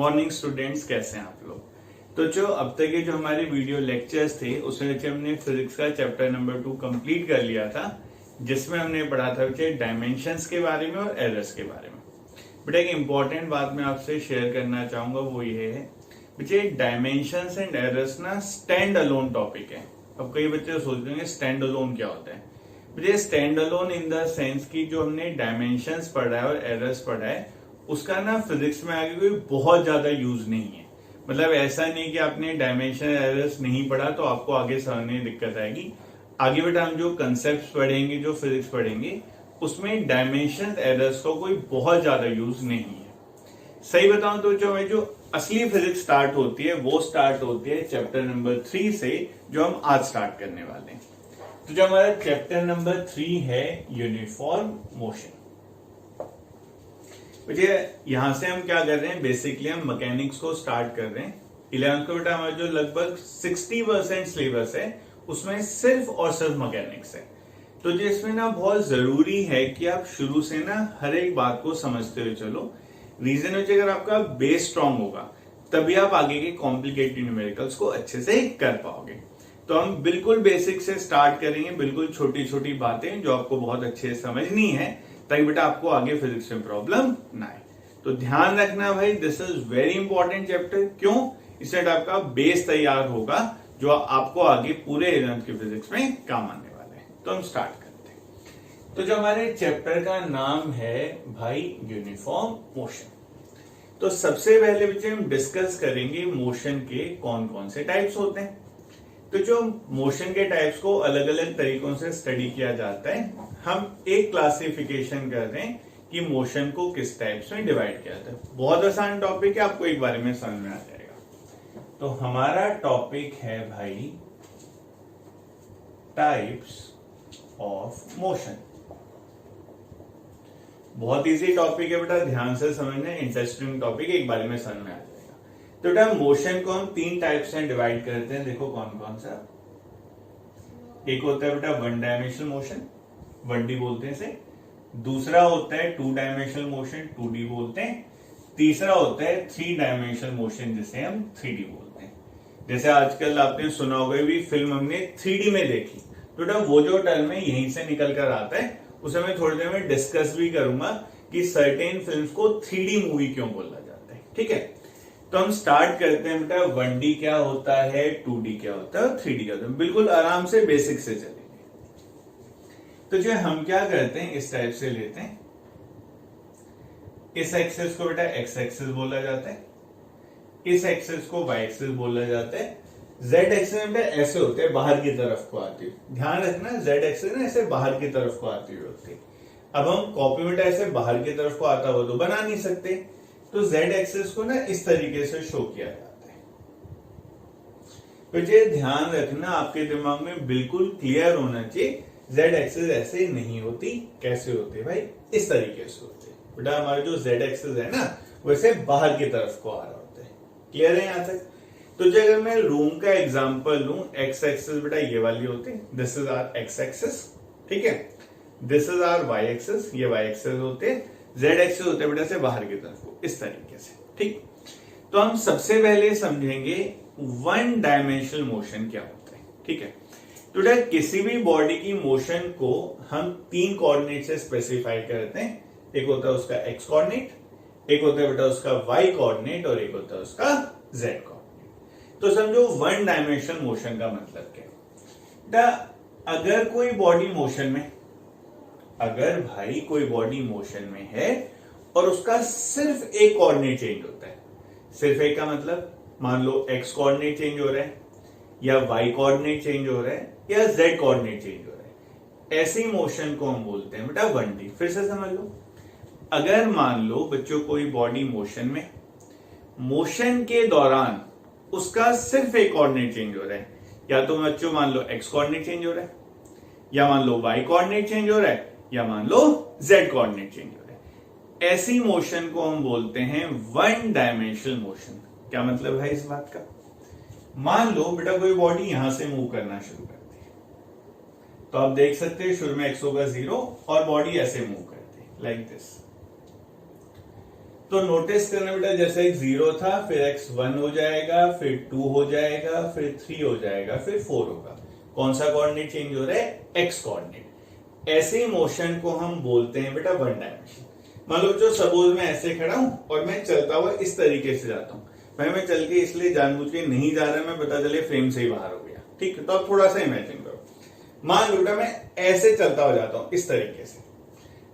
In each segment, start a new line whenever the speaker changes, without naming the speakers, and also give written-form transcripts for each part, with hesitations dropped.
Morning students, कैसे हैं आप लोग। तो जो अब तक के जो हमारे वीडियो लेक्चर्स थे उसमें बच्चे हमने फिजिक्स का चैप्टर नंबर 2 कंप्लीट कर लिया था, जिसमें हमने पढ़ा था बच्चे डायमेंशंस के बारे में और एरर्स के बारे में। बट एक इंपॉर्टेंट बात मैं आपसे शेयर करना चाहूंगा, वो ये है बच्चे डायमेंशंस एंड एरर्स ना स्टैंड अलोन टॉपिक है। अब कई बच्चे सोच रहे हैं स्टैंड अलोन क्या होता है। मुझे stand alone in the sense की जो हमने डायमेंशंस पढ़ा है और एरर्स पढ़ा है उसका ना फिजिक्स में आगे कोई बहुत ज्यादा यूज नहीं है। मतलब ऐसा नहीं कि आपने डायमेंशन एरर्स नहीं पढ़ा तो आपको आगे समझने में दिक्कत आएगी। आगे बेटा हम जो कंसेप्ट्स पढ़ेंगे, जो फिजिक्स पढ़ेंगे, उसमें डायमेंशन एरर्स का कोई बहुत ज्यादा यूज नहीं है। सही बताऊं तो जो हमें जो असली फिजिक्स स्टार्ट होती है वो स्टार्ट होती है चैप्टर नंबर 3 से, जो हम आज स्टार्ट करने वाले हैं। तो जो हमारा चैप्टर नंबर 3 है यूनिफॉर्म मोशन। मुझे यहां से हम क्या कर रहे हैं, बेसिकली हम मैकेनिक्स को स्टार्ट कर रहे हैं। 11th का बेटा हमारा जो लगभग 60% सिलेबस है उसमें सिर्फ और सिर्फ मैकेनिक्स है। तो जिसमें ना बहुत जरूरी है कि आप शुरू से ना हर एक बात को समझते हुए चलो। रीजन है अगर आपका बेस स्ट्रांग होगा तभी आप आगे के कॉम्प्लिकेटेड न्यूमेरिकल्स को अच्छे से कर पाओगे। तो हम बिल्कुल बेसिक से स्टार्ट करेंगे, बिल्कुल छोटी छोटी बातें जो आपको बहुत अच्छे से समझनी है, ताकि बेटा आपको आगे फिजिक्स में प्रॉब्लम ना आए। तो ध्यान रखना भाई, this is very important chapter. क्यों? इससे आपका बेस तैयार होगा जो आपको आगे पूरे 11th की फिजिक्स में काम आने वाला है। तो हम स्टार्ट करते हैं। तो जो हमारे चैप्टर का नाम है भाई यूनिफॉर्म मोशन। तो सबसे पहले बच्चे हम डिस्कस करेंगे मोशन के कौन कौन से टाइप्स होते हैं। तो जो मोशन के टाइप्स को अलग अलग तरीकों से स्टडी किया जाता है, हम एक क्लासिफिकेशन कर रहे हैं कि मोशन को किस टाइप्स में डिवाइड किया जाता है। बहुत आसान टॉपिक है, आपको एक बारे में समझ में आ जाएगा। तो हमारा टॉपिक है भाई टाइप्स ऑफ मोशन। बहुत इजी टॉपिक है बेटा, ध्यान से समझना, इंटरेस्टिंग टॉपिक, एक बारे में समझ में आ जाएगा। तो बेटा मोशन को हम 3 टाइप्स में डिवाइड करते हैं। देखो कौन कौन सा। एक होता है बेटा 1 डायमेंशनल मोशन, 1D बोलते हैं इसे। दूसरा होता है 2 डायमेंशनल मोशन, 2D बोलते हैं। तीसरा होता है 3 डायमेंशनल मोशन, जिसे हम 3D बोलते हैं। जैसे आजकल आपने सुना होगा भी फिल्म हमने 3D में देखी, तो बेटा वो जो टर्म है यहीं से निकल कर आता है, उसे मैं थोड़ी देर में डिस्कस भी करूंगा कि सर्टेन फिल्म्स को 3D मूवी क्यों बोला जाता है। ठीक है, तो हम स्टार्ट करते हैं बेटा 1D क्या होता है, 2D क्या होता है और 3D क्या होता है। बिल्कुल आराम से बेसिक से चलेंगे। तो जो हम क्या करते हैं, इस टाइप से लेते हैं। इस एक्सिस को बेटा एक्स एक्सिस बोला जाता है, इस एक्सिस को वाई एक्सिस बोला जाता है। जेड एक्सिस में बेटा ऐसे होते हैं, बाहर की तरफ को आती हुई। ध्यान रखना, जेड एक्सिस ना ऐसे बाहर की तरफ को आती हुई होती है। अब हम कॉपी बेटा ऐसे बाहर की तरफ को आता हुआ तो बना नहीं सकते, तो जेड एक्सिस को ना इस तरीके से शो किया जाता है। तो ये ध्यान रखना, आपके दिमाग में बिल्कुल क्लियर होना चाहिए, जेड एक्सिस ऐसे नहीं होती। कैसे होती भाई? इस तरीके से होते हैं बेटा। हमारा जो जेड एक्सिस है ना वैसे बाहर की तरफ को आ रहा होता है। क्लियर है यहां तक? तो जो अगर मैं रूम का एग्जांपल लूं, एक्स एक्सिस बेटा ये वाली होती है, this is our X axis. ठीक है, this is our Y axis, ये वाई एक्सिस होते हैं। जेड एक्सिस होते हैं बेटा से बाहर की तरफ को, इस तरीके से। ठीक, तो हम सबसे पहले समझेंगे 1 डायमेंशनल मोशन क्या होता है। ठीक है, तो बेटा किसी भी बॉडी की मोशन को हम 3 कोऑर्डिनेट से स्पेसिफाई करते हैं। एक होता है उसका एक्स कोऑर्डिनेट, एक होता है बेटा उसका वाई कोऑर्डिनेट और एक होता है उसका जेड कोऑर्डिनेट। तो समझो 1 डायमेंशनल मोशन का मतलब क्या है बेटा। अगर कोई बॉडी मोशन में, अगर भाई कोई बॉडी मोशन में है और उसका सिर्फ एक कोऑर्डिनेट चेंज होता है, सिर्फ एक का मतलब मान लो एक्स कोऑर्डिनेट चेंज हो रहा है या वाई कोऑर्डिनेट चेंज हो रहा है या जेड कोऑर्डिनेट चेंज हो रहा है, ऐसी मोशन को हम बोलते हैं बेटा 1D। फिर से समझ लो, अगर मान लो बच्चों कोई बॉडी मोशन में, मोशन के दौरान उसका सिर्फ एक कोऑर्डिनेट चेंज हो रहा है, या तो बच्चों मान लो एक्स कोऑर्डिनेट चेंज हो रहा है, या मान लो वाई कोऑर्डिनेट चेंज हो रहा है, या मान लो जेड कोऑर्डिनेट चेंज हो रहा है, ऐसी मोशन को हम बोलते हैं 1 डायमेंशनल मोशन। क्या मतलब है इस बात का? मान लो बेटा कोई बॉडी यहां से मूव करना शुरू करती है, तो आप देख सकते हैं शुरू में एक्स होगा 0 और बॉडी ऐसे मूव करती है लाइक दिस। तो नोटिस करना बेटा, जैसे एक 0 था, फिर x 1 हो जाएगा, फिर 2 हो जाएगा, फिर 3 हो जाएगा, फिर 4 होगा। कौन सा कोऑर्डिनेट चेंज हो रहा है? x coordinate. ऐसे मोशन को हम बोलते हैं बेटा वन डायमेंशन। मान लो जो सपोज मैं ऐसे खड़ा हूं और मैं चलता हुआ इस तरीके से जाता हूं। भाई मैं चल के इसलिए जानबूझ के नहीं जा रहा, मैं पता चले फ्रेम से ही बाहर हो गया, ठीक है। तो आप थोड़ा सा इमेजिन करो, मान लो बेटा मैं ऐसे चलता हुआ जाता हूं इस तरीके से।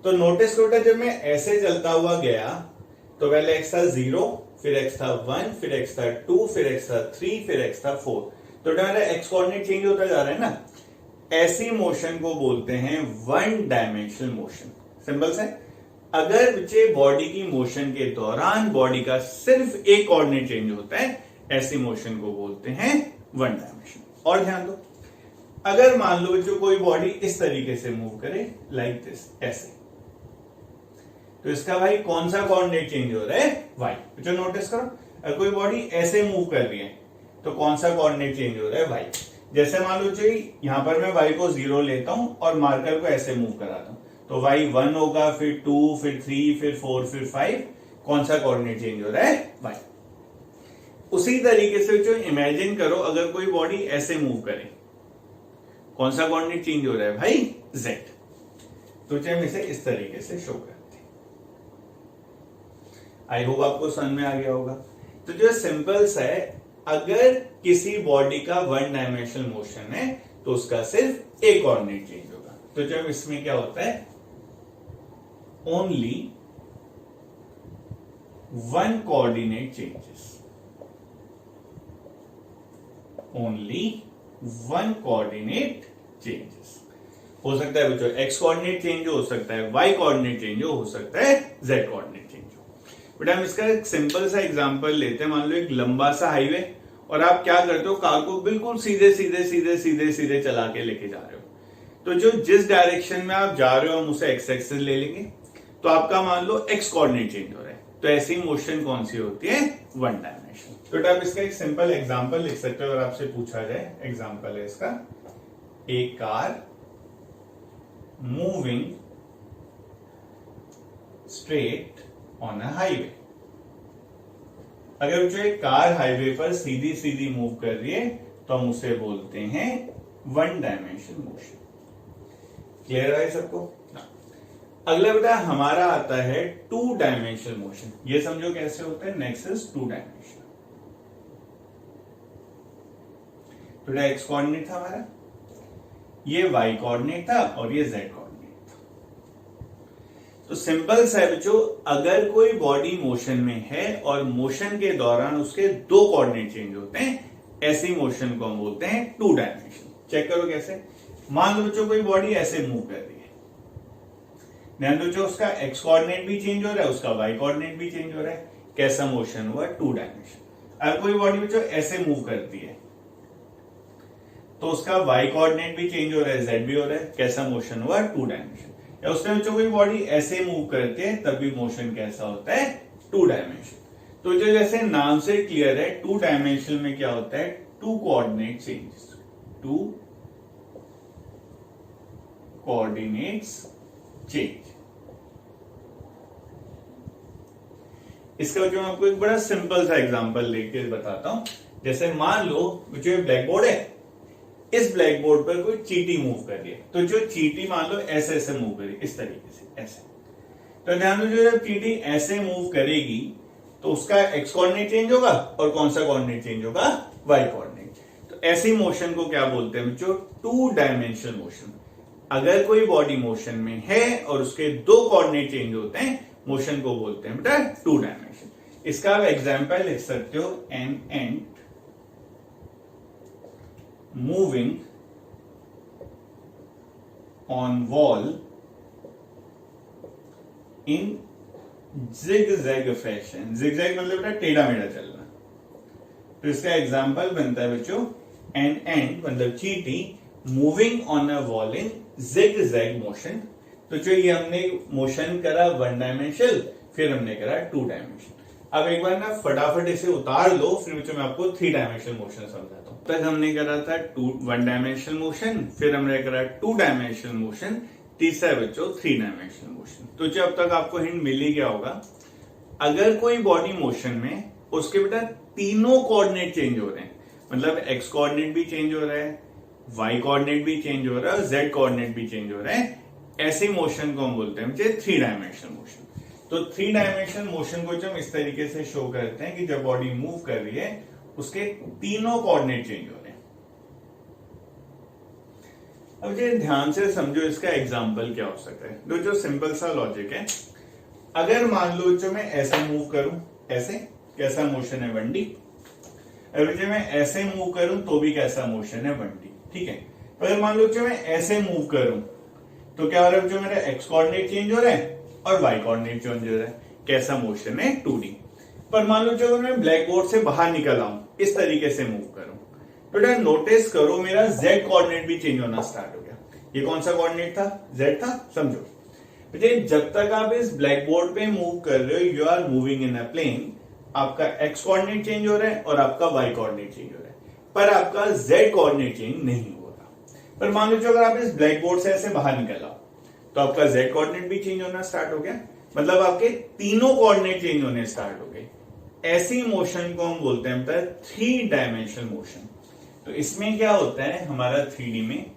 तो नोटिस करो बेटा, जब मैं ऐसे चलता हुआ गया तो पहले x था 0, फिर x था 1, फिर x था 2, फिर x था 3, फिर x था 4। तो बेटा मेरा x कोऑर्डिनेट चेंज होता जा रहा है ना। ऐसी मोशन को बोलते हैं वन डायमेंशनल मोशन। सिंपल से, अगर बच्चे बॉडी की मोशन के दौरान बॉडी का सिर्फ एक कोऑर्डिनेट चेंज होता है, ऐसी मोशन को बोलते हैं वन डायमेंशन। और ध्यान दो, अगर मान लो बच्चों कोई बॉडी इस तरीके से मूव करे, लाइक दिस, ऐसे, तो इसका भाई कौन सा कोऑर्डिनेट चेंज हो रहा है? वाई। बच्चों नोटिस करो, अगर कोई बॉडी ऐसे मूव कर रही है तो कौन सा कोऑर्डिनेट चेंज हो रहा है? वाई। जैसे मान लो चाहिए यहां पर मैं y को 0 लेता हूं और मार्कर को ऐसे मूव कराता हूं, तो y 1 होगा, फिर 2, फिर 3, फिर 4, फिर 5। कौन सा कोऑर्डिनेट चेंज हो रहा है? y। उसी तरीके से जो इमेजिन करो, अगर कोई बॉडी ऐसे मूव करे, कौन सा कोऑर्डिनेट चेंज हो रहा है भाई? z। तो हम इसे इस तरीके से शो करते हैं। आई होप आपको समझ में आ गया होगा। तो जो सिंपल सा है, अगर किसी बॉडी का वन डायमेंशनल मोशन है तो उसका सिर्फ एक कोऑर्डिनेट चेंज होगा। तो जब इसमें क्या होता है? Only one coordinate changes, only one coordinate changes. हो सकता है बच्चों x कोऑर्डिनेट चेंज हो सकता है, y कोऑर्डिनेट चेंज हो सकता है z कोऑर्डिनेट चेंज हो। बेटा हम इसका एक सिंपल सा एग्जांपल लेते हैं। मान लो एक लंबा सा हाईवे, और आप क्या करते हो, कार को बिल्कुल सीधे सीधे सीधे सीधे सीधे चला के लेके जा रहे हो। तो जो जिस डायरेक्शन में आप जा रहे हो हम उसे x एक्सिस ले लेंगे, तो आपका मान लो x कोऑर्डिनेट चेंज हो रहा है। तो ऐसी मोशन कौन सी होती है? One dimension. तो आप इसका एक सिंपल एग्जांपल लिख सकते हो अगर आपसे पूछा जाए। एग्जांपल है इसका, a car moving straight on a highway. अगर जो एक कार हाईवे पर सीधी सीधी मूव कर रही है तो हम उसे बोलते हैं वन डायमेंशनल मोशन। क्लियर है सबको? अगला बेटा हमारा आता है टू डायमेंशनल मोशन। ये समझो कैसे होता है, नेक्स्ट इज टू डायमेंशनल। तो एक्स कोऑर्डिनेट था हमारा, ये वाई कोऑर्डिनेट था और ये जेड कोऑर्डिनेट था। तो सिंपल सा है बच्चों, अगर कोई बॉडी मोशन में है और मोशन के दौरान उसके दो कोऑर्डिनेट चेंज होते हैं, ऐसी मोशन को हम बोलते हैं टू डायमेंशन। चेक करो कैसे। मान लो बच्चों कोई बॉडी ऐसे मूव कर रही है, ध्यान दो, उसका एक्स कोऑर्डिनेट भी चेंज हो रहा है, उसका वाई कोऑर्डिनेट भी चेंज हो रहा है। कैसा मोशन हुआ? Two dimension. अगर कोई बॉडी बच्चों ऐसे मूव करती है तो उसका वाई कोऑर्डिनेट भी चेंज हो रहा है, जेड भी हो रहा है। कैसा मोशन हुआ? Two dimension. या उसके बच्चों कोई बॉडी ऐसे मूव करती है तब भी मोशन कैसा होता है? Two dimension. तो जो जैसे नाम से क्लियर है, टू डायमेंशन में क्या होता है? Two coordinate changes, two coordinates change. इसका जो मैं आपको एक बड़ा सिंपल सा एग्जांपल लेके बताता हूं। जैसे मान लो जो ब्लैक बोर्ड है, इस ब्लैक बोर्ड पर कोई चींटी मूव कर रही है, तो जो चींटी मान लो ऐसे ऐसे मूव करेगी, इस तरीके से ऐसे। तो ध्यान दो, जो चींटी ऐसे मूव करेगी तो उसका एक्स कोऑर्डिनेट चेंज होगा और कौन सा कोऑर्डिनेट चेंज होगा? Y coordinate. तो ऐसी मोशन को क्या बोलते हैं बच्चों? Two dimensional motion. अगर कोई बॉडी मोशन में है और उसके दो कोऑर्डिनेट चेंज होते हैं, मोशन को बोलते हैं बेटा टू डायमेंशन। इसका आप एग्जांपल लिख सकते हो, an ant moving on wall in zigzag fashion. Zigzag मतलब बेटा टेढ़ा मेढ़ा चलना। तो इसका एग्जांपल बनता है बच्चों, एन एंट मतलब चींटी moving on a wall in zigzag motion. तो जो ये हमने मोशन करा वन डायमेंशनल, फिर हमने करा टू डायमेंशन। अब एक बार ना फटाफट इसे उतार लो, फिर बच्चों मैं आपको थ्री डायमेंशनल मोशन समझाता हूं। तक हमने करा था वन डायमेंशनल मोशन, फिर हमने करा टू डायमेंशनल मोशन, तीसरा बच्चों थ्री डायमेंशनल मोशन। तो जो अब तक आपको हिंट मिल ही गया होगा, अगर कोई बॉडी मोशन में उसके बेटा तीनों कोऑर्डिनेट चेंज हो रहे हैं, मतलब एक्स कोऑर्डिनेट भी चेंज हो रहा है, वाई कोऑर्डिनेट भी चेंज हो रहा है और जेड कोऑर्डिनेट भी चेंज हो रहे हैं, ऐसे मोशन को हम बोलते हैं 3 डायमेंशनल मोशन। तो 3 डायमेंशनल मोशन को जब हम इस तरीके से शो करते हैं कि जब बॉडी मूव कर रही है उसके तीनों कोऑर्डिनेट चेंज हो रहे हैं। अब ये ध्यान से समझो इसका एग्जांपल क्या हो सकता है। जो सिंपल सा लॉजिक है, अगर मान लो जो मैं ऐसे मूव करूं, ऐसे कैसा मोशन है 1D, अगर जो मैं ऐसे मूव करूं तो भी कैसा मोशन है 1D, ठीक है। अगर मान लो जो मैं ऐसे मूव करूं तो क्या हो रहा है, जो मेरा एक्स कोऑर्डिनेट चेंज हो रहा है और वाई कोऑर्डिनेट चेंज हो रहा है, कैसा मोशन है 2D। पर मान लो जो मैं ब्लैक बोर्ड से बाहर निकल आऊं, इस तरीके से मूव करूं, बेटा नोटिस करो मेरा जेड कोऑर्डिनेट भी चेंज होना स्टार्ट हो गया। ये कौन सा कोऑर्डिनेट था, जेड था, समझो बेटे। जब तक आप इस ब्लैक बोर्ड पे मूव कर रहे हो, you are moving in a plane, आपका एक्स कोऑर्डिनेट चेंज हो रहा है और आपका वाई कोऑर्डिनेट चेंज हो रहा है, पर आपका जेड कोऑर्डिनेट चेंज नहीं हो रहा। पर मान लो अगर आप इस ब्लैक बोर्ड से ऐसे बाहर निकल आओ तो आपका जेड कोऑर्डिनेट भी चेंज होना स्टार्ट हो गया, मतलब आपके तीनों कोऑर्डिनेट चेंज होने स्टार्ट हो गए। ऐसी मोशन को हम बोलते हैं 3 डायमेंशनल मोशन। तो इसमें क्या होता है हमारा 3D में,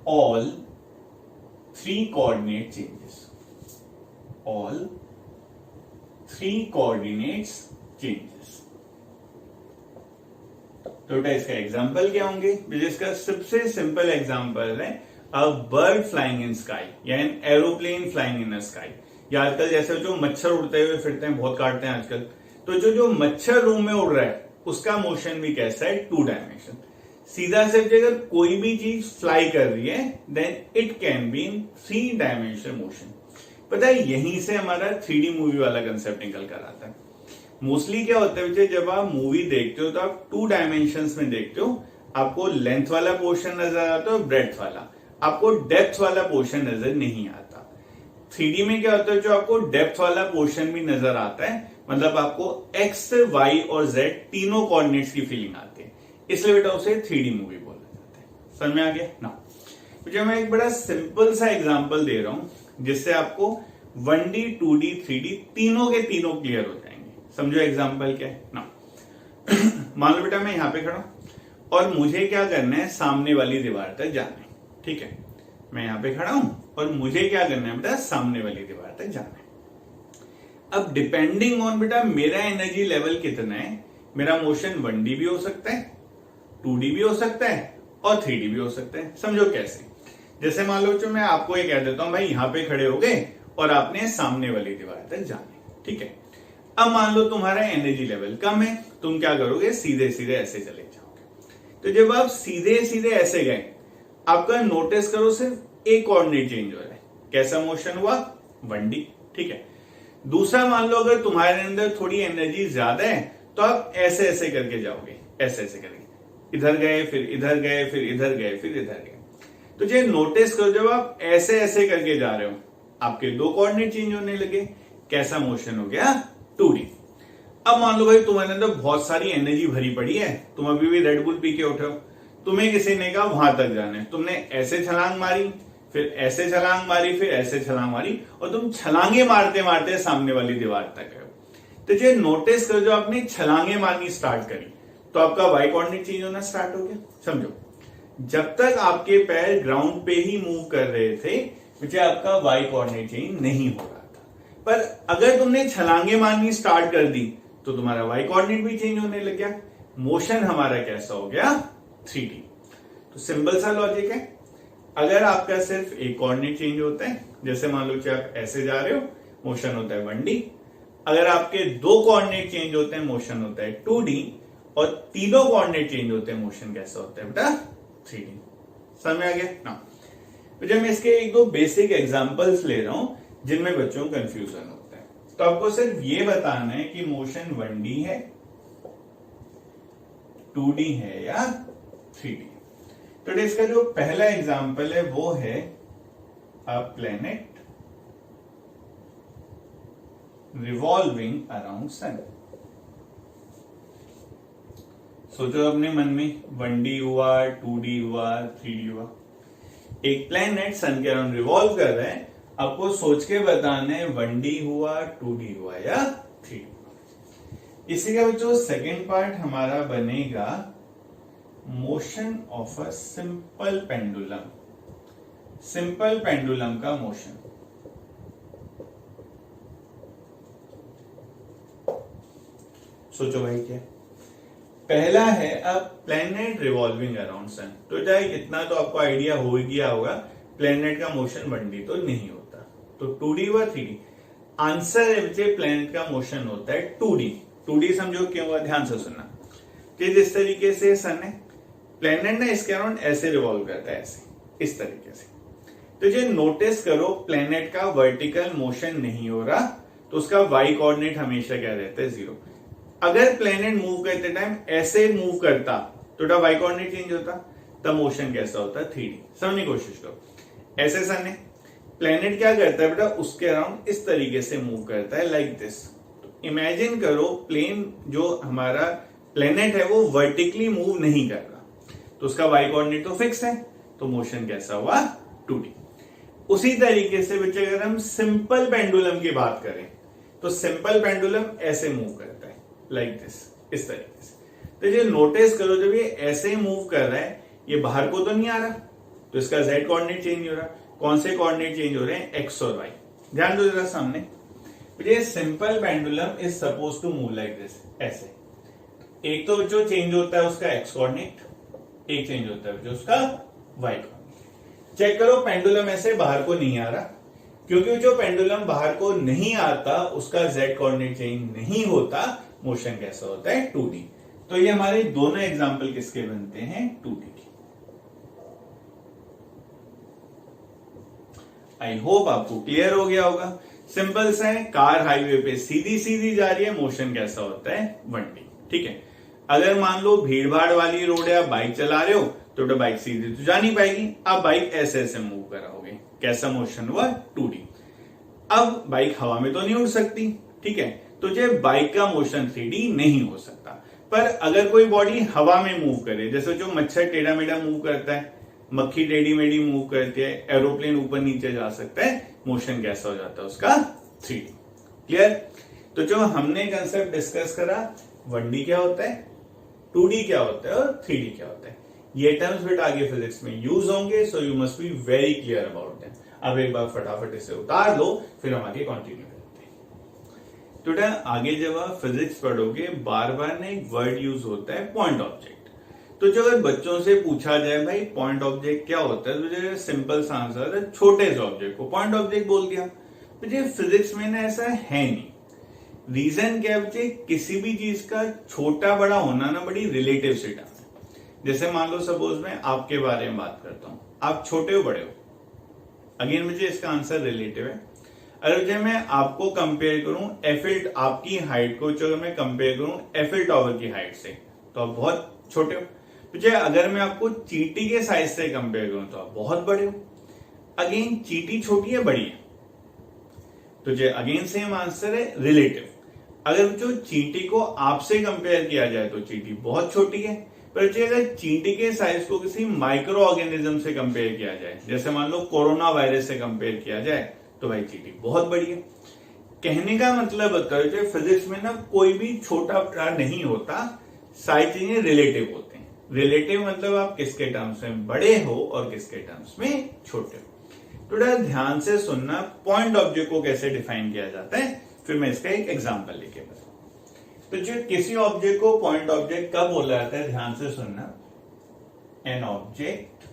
all 3 coordinate changes, all 3 coordinates changes. तो इसका एग्जांपल क्या होंगे, जिसका सबसे सिंपल एग्जांपल है a bird flying in sky या an aeroplane flying in sky. या आजकल जैसे जो मच्छर उड़ते हुए फिरते हैं, बहुत काटते हैं आजकल, तो जो मच्छर रूम में उड़ रहा है उसका मोशन भी कैसा है, 2 डायमेंशन। सीधा से अगर कोई भी चीज फ्लाई कर रही है then it can be in 3 dimensional motion. पता है यहीं से हमारा 3D मूवी वाला कंसेप्ट निकल कर आता है। मोस्टली क्या होता है, जब आप मूवी देखते हो तो आप 2 डायमेंशंस में देखते हो, आपको लेंथ वाला पोर्शन नजर आता है और ब्रेड्थ वाला, आपको डेप्थ वाला पोर्शन नजर नहीं आता। 3D में क्या होता है, जो आपको डेप्थ वाला पोर्शन भी नजर आता है, मतलब आपको एक्स वाई और जेड तीनों कोऑर्डिनेट्स की फीलिंग आती है, इसलिए बेटा उसे 3D मूवी बोला जाता है। समझ में आ गया ना। मुझे मैं एक बड़ा सिंपल सा एग्जांपल दे रहा हूं जिससे आपको 1D 2D 3D तीनों के तीनों क्लियर हो जाएंगे। समझो एग्जांपल क्या है ना। मान लो बेटा मैं यहां पे खड़ा हूं और मुझे क्या करना है, सामने वाली दीवार तक जाना है, ठीक है। मैं यहां पे खड़ा हूं और मुझे क्या करना है बेटा, सामने वाली दीवार तक जाना है। अब डिपेंडिंग ऑन बेटा मेरा एनर्जी लेवल कितना है, मेरा मोशन 1D भी हो सकता है, 2D भी हो सकता है और 3D भी हो सकता है। समझो कैसे, जैसे मान लो मैं आपको ये कह देता हूं भाई यहां पे खड़े हो गए और आपने सामने वाली दीवार तक जाना है, ठीक है। अब मान लो तुम्हारा एनर्जी लेवल कम है, तुम क्या करोगे, सीधे सीधे ऐसे चले जाओगे। तो जब आप सीधे सीधे ऐसे गए, आपका नोटिस करो सिर्फ एक कोऑर्डिनेट चेंज हो रहा है, कैसा मोशन हुआ, 1D, ठीक है। दूसरा मान लो अगर तुम्हारे अंदर थोड़ी एनर्जी ज्यादा है तो आप ऐसे ऐसे करके जाओगे, ऐसे ऐसे करके इधर गए, फिर इधर गए, फिर इधर गए, फिर इधर गए। तो ये नोटिस करो, जब आप ऐसे ऐसे करके जा रहे हो आपके 2 कोऑर्डिनेट चेंज होने लगे, कैसा मोशन हो गया, 2D। अब मान लो भाई तुम्हारे अंदर बहुत सारी एनर्जी भरी पड़ी है, तुम अभी भी रेड बुल पी के उठे हो, तुम्हें किसी ने कहा वहां तक जाना है, तुमने ऐसे छलांग मारी, फिर ऐसे छलांग मारी, फिर ऐसे छलांग मारी और तुम छलांगे मारते मारते सामने वाली दीवार तक गए। तो जो नोटिस करो, जो आपने छलांगे मारनी स्टार्ट करी तो आपका वाई कोऑर्डिनेट चेंज होना स्टार्ट हो गया। समझो जब तक आपके पैर ग्राउंड पे ही मूव कर रहे थे मुझे आपका वाई कोऑर्डिनेट चेंज नहीं हो रहा था, पर अगर तुमने छलांगे मारनी स्टार्ट कर दी तो तुम्हारा वाई कोऑर्डिनेट भी चेंज होने लग गया। मोशन हमारा कैसा हो गया, 3D। तो सिंपल सा लॉजिक है, अगर आपका सिर्फ एक कोऑर्डिनेट चेंज होता है, जैसे मान लो कि आप ऐसे जा रहे हो, मोशन होता है 1D। अगर आपके 2 कोऑर्डिनेट चेंज होते हैं, मोशन होता है 2D, और तीनों कोऑर्डिनेट चेंज होते हैं, मोशन कैसा होता है बेटा, 3D। समझ में आ गया ना। तो जब मैं इसके 1-2 बेसिक एग्जांपल्स ले रहा हूं जिनमें बच्चों को कंफ्यूजन होता है, तो आपको सिर्फ ये बताना है कि मोशन 1D है, 2D है या 3D। तो इसका जो पहला एग्जांपल है वो है a planet revolving around sun. सोचो अपने मन में, 1D हुआ, 2D हुआ, 3D हुआ, एक प्लेनेट सन के अराउंड रिवॉल्व कर रहा है आपको सोच के बताना है 1D हुआ, 2D हुआ या 3D हुआ। इसी का जो सेकेंड पार्ट हमारा बनेगा motion of a simple pendulum. Simple pendulum का मोशन। सोचो भाई क्या पहला है a planet revolving around sun. तो चाहे इतना तो आपको आइडिया हो गया होगा, प्लैनेट का मोशन 1D तो नहीं होता, तो 2D व 3D। आंसर है प्लैनेट का मोशन होता है 2D। 2D समझो क्यों हुआ, ध्यान से सुनना कि जिस तरीके से सन है, प्लैनेट ना इसके अराउंड ऐसे रिवॉल्व करता है, ऐसे इस तरीके से। तो ये नोटिस करो प्लैनेट का वर्टिकल मोशन नहीं हो रहा, तो उसका वाई कोऑर्डिनेट हमेशा क्या रहता है, 0। अगर प्लैनेट मूव करते टाइम ऐसे मूव करता तो वाई कोऑर्डिनेट चेंज होता, तब मोशन कैसा होता, 3D। समझने की कोशिश करो। ऐसे सन है, प्लैनेट क्या करता है बेटा, उसके अराउंड इस तरीके से मूव करता है, लाइक दिस। तो इमेजिन करो प्लेन जो हमारा प्लैनेट है वो वर्टिकली मूव नहीं कर रहा, तो उसका वाई कोऑर्डिनेट तो फिक्स है, तो मोशन कैसा हुआ, 2D। उसी तरीके से बच्चे अगर हम सिंपल पेंडुलम की बात करें, तो सिंपल पेंडुलम ऐसे मूव करता है, लाइक दिस, इस तरीके से। तो ये नोटिस करो जब ये ऐसे मूव कर रहा है, ये बाहर को तो नहीं आ रहा, तो इसका z कोऑर्डिनेट चेंज हो रहा। कौन से कोऑर्डिनेट चेंज हो रहे हैं, x और y। ध्यान दो जरा सामने, ये simple pendulum is suppose to move like this, ऐसे। एक तो जो चेंज होता है उसका x कोऑर्डिनेट, एक चेंज होता है जो उसका y कोऑर्डिनेट। चेक करो पेंडुलम ऐसे बाहर को नहीं आ रहा, क्योंकि जो पेंडुलम बाहर को नहीं आता उसका z कोऑर्डिनेट चेंज नहीं होता, मोशन कैसा होता है, 2D। तो ये हमारे दोनों एग्जांपल किसके बनते हैं, 2D के। आई होप आपको क्लियर हो गया होगा। सिंपल सा है, कार हाईवे पे सीधी सीधी जा रही है, मोशन कैसा होता है, 1D। ठीक है, अगर मान लो भीड़ भाड़ वाली रोड है, आप बाइक चला रहे हो, तो बाइक सीधी तो जा नहीं पाएगी, आप बाइक ऐसे ऐसे मूव कराओगे, कैसा मोशन हुआ, 2D। अब बाइक हवा में तो नहीं उड़ सकती, ठीक है, तो जो बाइक का मोशन 3D नहीं हो सकता। पर अगर कोई बॉडी हवा में मूव करे, जैसे जो मच्छर टेढ़ा मेढ़ा मूव करता है, मक्खी टेढ़ी मेढ़ी मूव करती है, एरोप्लेन ऊपर नीचे जा सकता है, मोशन कैसा हो जाता है उसका, 3D। क्लियर। तो जो हमने कंसेप्ट डिस्कस करा, 1D क्या होता है, 2D क्या होता है और 3D क्या होता है, ये टर्म्स बेटा आगे फिजिक्स में यूज होंगे, so you must be very clear about them. अब एक बार फटाफट इसे उतार लो, फिर हम आगे कंटिन्यू करते हैं। तो बेटा आगे जब आप फिजिक्स पढ़ोगे, बार बार ना एक वर्ड यूज होता है, पॉइंट ऑब्जेक्ट। तो जो अगर बच्चों से पूछा जाए भाई पॉइंट ऑब्जेक्ट क्या होता है, तो जो सिंपल सा आंसर है, छोटे से ऑब्जेक्ट को पॉइंट ऑब्जेक्ट बोल दिया। तो फिजिक्स में ना ऐसा है नहीं। रीजन क्या है, किसी भी चीज का छोटा बड़ा होना ना बड़ी रिलेटिव से टर्म है। जैसे मान लो सपोज मैं आपके बारे में बात करता हूं, आप छोटे हो बड़े हो, अगेन मुझे इसका आंसर रिलेटिव है। अगर जब मैं आपको कंपेयर करूं एफिल, आपकी हाइट को जो मैं कंपेयर करूं एफिल टावर की हाइट से, तो आप बहुत छोटे हो। तो अगर मैं आपको चींटी के साइज से कंपेयर करूं तो आप बहुत बड़े हो। अगेन चींटी छोटी है बड़ी है, तो जो अगेन सेम आंसर है रिलेटिव। अगर जो चींटी को आपसे कंपेयर किया जाए तो चींटी बहुत छोटी है, पर अगर चींटी के साइज को किसी माइक्रो ऑर्गेनिज्म से कंपेयर किया जाए, जैसे मान लो कोरोना वायरस से कंपेयर किया जाए, तो भाई चींटी बहुत बड़ी है। कहने का मतलब होता है फिजिक्स में ना कोई भी छोटा बड़ा नहीं होता, सारी चीजें रिलेटिव होते हैं। रिलेटिव मतलब आप किसके टर्म्स में बड़े हो और किसके टर्म्स में छोटे हो। थोड़ा ध्यान से सुनना, पॉइंट ऑब्जेक्ट को कैसे डिफाइन किया जाता है, फिर मैं इसका एक एग्जांपल लेके बताऊं। तो जो किसी ऑब्जेक्ट को पॉइंट ऑब्जेक्ट कब बोला जाता है, ध्यान से सुनना। N object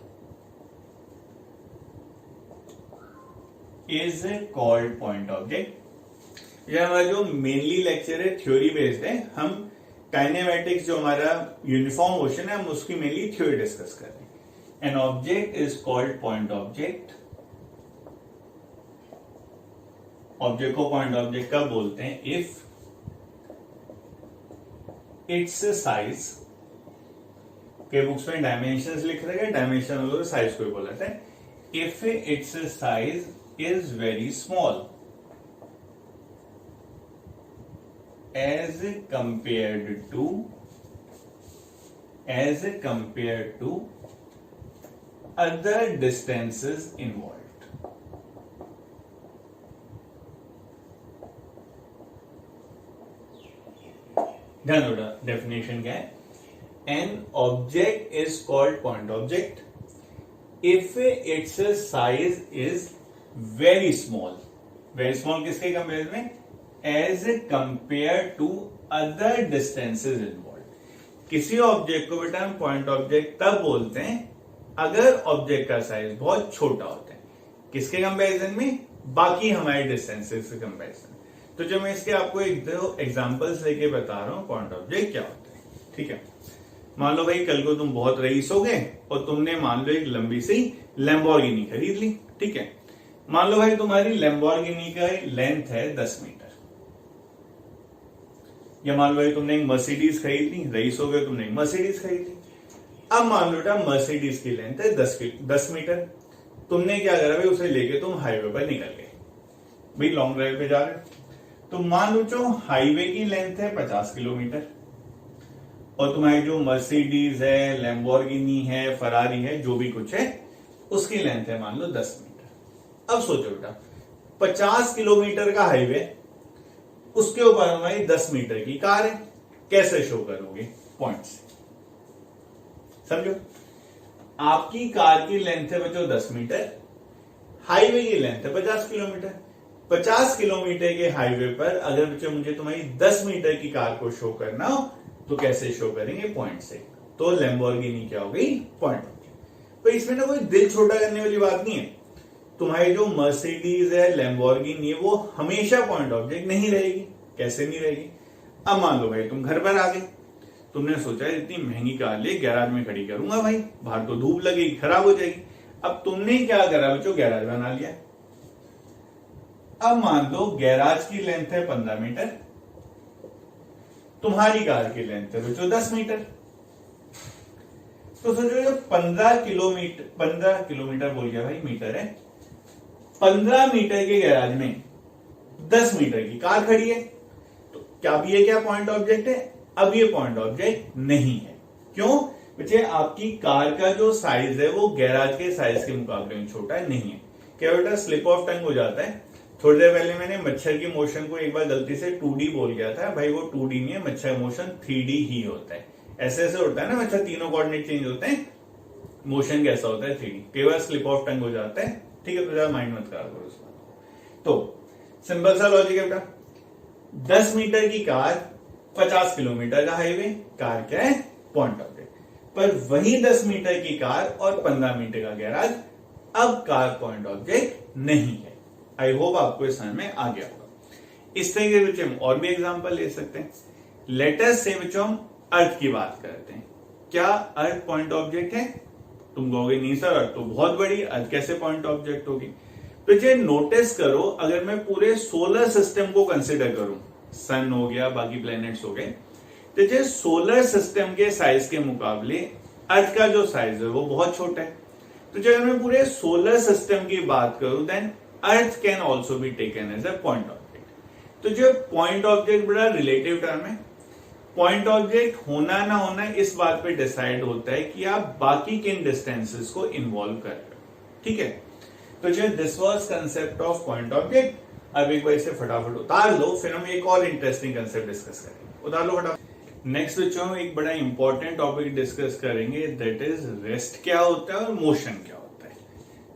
is called point object. यह हमारा जो मेनली लेक्चर है थ्योरी बेस्ड है, हम काइनेमेटिक्स जो हमारा यूनिफॉर्म मोशन है हम उसकी मेनली थ्योरी डिस्कस कर रहे हैं। N object is called point object. Object को पॉइंट ऑब्जेक्ट कब बोलते हैं, इफ इट्स साइज, के बुक्स में डायमेंशंस लिख रहे हैं, डायमेंशन और साइज को बोला जाता है। If its size is very small as compared to other distances involved। ध्यान दो डेफिनेशन क्या है। An object is called point object if its size is very small. Very small किसके कंपेयर में? As compared to other distances involve. किसी object को बेटा हम पॉइंट ऑब्जेक्ट तब बोलते हैं अगर ऑब्जेक्ट का साइज बहुत छोटा होता है। किसके कंपैरिजन में? बाकी हमारे डिस्टेंसेस के कंपैरिजन। तो जब मैं इसके आपको एक दो एग्जांपल्स लेके बता रहा हूं पॉइंट ऑब्जेक्ट क्या होता है, ठीक है। मान लो भाई कल को तुम बहुत रईस हो गए और तुमने मान लो एक लंबी सी लैम्बोर्गिनी खरीद ली, ठीक है। मान लो भाई तुम्हारी लैम्बोर्गिनी का लेंथ है 10 मीटर, या मान लो भाई तुमने एक मर्सिडीज खरीद ली, रईस हो गए तुमने एक मर्सिडीज खरीद ली। अब मान लो बेटा मर्सिडीज की लेंथ है 10 मीटर। तुमने क्या करा भाई, उसे लेके तुम हाईवे पर निकल गए, भाई लॉन्ग ड्राइव पे जा रहे हो। तो मान लो जो हाईवे की लेंथ है 50 किलोमीटर और तुम्हारी जो मर्सिडीज है, लैम्बोर्गिनी है, फरारी है, जो भी कुछ है उसकी लेंथ है मान लो 10 मीटर। अब सोचो बेटा 50 किलोमीटर का हाईवे, उसके ऊपर हमारी 10 मीटर की कार है, कैसे शो करोगे? पॉइंट से। समझो, आपकी कार की लेंथ है बच्चों 10 मीटर, हाईवे की लेंथ है 50 किलोमीटर। 50 किलोमीटर के हाईवे पर अगर बच्चों मुझे तुम्हारी 10 मीटर की कार को शो करना हो तो कैसे शो करेंगे? पॉइंट से। तो लैम्बोर्गिनी क्या हो गई? पॉइंट हो गई। तो इसमें ना कोई दिल छोटा करने वाली बात नहीं है। तुम्हारी जो मर्सिडीज है, लैम्बोर्गिनी है, वो हमेशा पॉइंट ऑब्जेक्ट नहीं रहेगी। कैसे नहीं रहेगी? अब मान लो भाई तुम घर पर आ गए, तुमने सोचा इतनी महंगी कार ले गैराज में खड़ी करूंगा, भाई बाहर तो धूप लगेगी, खराब हो जाएगी। अब तुमने क्या करा बच्चों? गैराज बना लिया। अब मान लो गैराज की लेंथ है 15 मीटर, तुम्हारी कार की लेंथ है बच्चों 10 मीटर। तो सोचो जो 15 किलोमीटर बोल गया भाई, मीटर है, 15 मीटर के गैराज में 10 मीटर की कार खड़ी है। तो क्या भी ये क्या पॉइंट ऑब्जेक्ट है? अब ये पॉइंट ऑब्जेक्ट नहीं है। क्यों? बच्चे आपकी कार का जो साइज है वो गैराज के साइज के मुकाबले में छोटा है, नहीं है। क्या बेटा स्लिप ऑफ टंग हो जाता है। थोड़ी देर पहले मैंने मच्छर की मोशन को एक बार गलती से 2D बोल गया था, भाई वो 2D नहीं है, मच्छर मोशन 3D ही होता है। ऐसे ऐसे होता है ना मच्छर, तीनों कोऑर्डिनेट चेंज होते हैं, मोशन कैसा होता है? 3D। कई बार स्लिप ऑफ टंग हो जाता है, ठीक है, तो ज्यादा माइंड मत करा करो उस बात। तो सिंपल सा लॉजिक है बेटा, 10 मीटर की कार, 50 किलोमीटर का हाईवे, कार क्या है? Point object. पर वही 10 मीटर की कार और 15 मीटर का गैराज, अब कार पॉइंट ऑब्जेक्ट नहीं है। आई होप आपको इस समझ में आ गया होगा। इस तरीके से हम और भी एग्जांपल ले सकते हैं। लेटेस्ट से बच्चों हम अर्थ की बात करते हैं। क्या अर्थ पॉइंट ऑब्जेक्ट है? तुम कहोगे नहीं सर, अर्थ तो बहुत बड़ी, अर्थ कैसे पॉइंट ऑब्जेक्ट होगी? तो ये नोटिस करो, अगर मैं पूरे सोलर सिस्टम को कंसिडर करूं, सन हो गया, बाकी प्लैनेट्स हो गए, तो ये सोलर सिस्टम के साइज के मुकाबले अर्थ का जो साइज है वो बहुत छोटा है। तो जब मैं पूरे सोलर सिस्टम की बात करूं, then earth can also be taken as a point object. तो जो पॉइंट ऑब्जेक्ट बड़ा रिलेटिव टर्म है। पॉइंट ऑब्जेक्ट होना ना होना इस बात पे डिसाइड होता है कि आप बाकी किन डिस्टेंसेस को इन्वॉल्व कर रहे हो, ठीक है। तो जो this was concept of point object. अब एक बार इसे फटाफट उतार लो, फिर हम एक और इंटरेस्टिंग कंसेप्ट डिस्कस करेंगे। उतार लो फटाफट। नेक्स्ट बच्चों एक बड़ा इंपॉर्टेंट टॉपिक डिस्कस करेंगे, दैट इज रेस्ट क्या होता है और मोशन क्या होता है।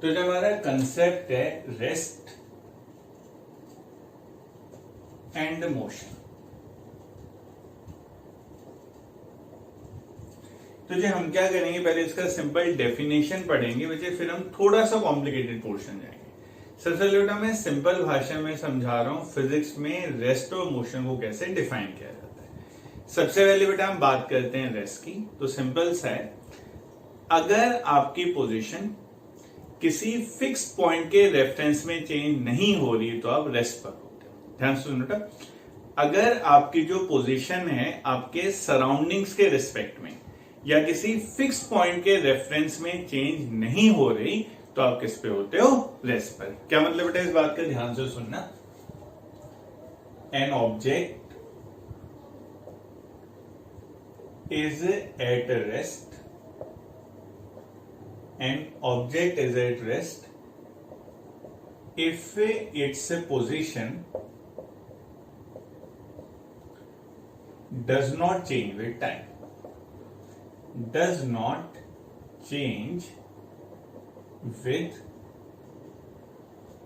तो जो हमारा कंसेप्ट है रेस्ट एंड मोशन, तो जो हम क्या करेंगे, पहले इसका सिंपल डेफिनेशन पढ़ेंगे बच्चे, फिर हम थोड़ा सा कॉम्प्लिकेटेड पोर्शन जाएंगे। सबसे पहले मैं सिंपल भाषा में समझा रहा हूं फिजिक्स में रेस्ट और मोशन को कैसे डिफाइन किया जाता है। सबसे पहले बेटा हम बात करते हैं रेस्ट की। तो सिंपल सा है, अगर आपकी पोजीशन किसी फिक्स पॉइंट के रेफरेंस में चेंज नहीं हो रही तो आप रेस्ट पर होते हो। ध्यान से सुनो बेटा, अगर आपकी जो पोजीशन है आपके सराउंडिंग्स के रिस्पेक्ट में या किसी फिक्स पॉइंट के रेफरेंस में चेंज नहीं हो रही तो आप किस पे होते हो? रेस्ट पर। क्या मतलब बेटा इस बात का ध्यान से सुनना। N object is at rest, N object is at rest if its position does not change with time, does not change with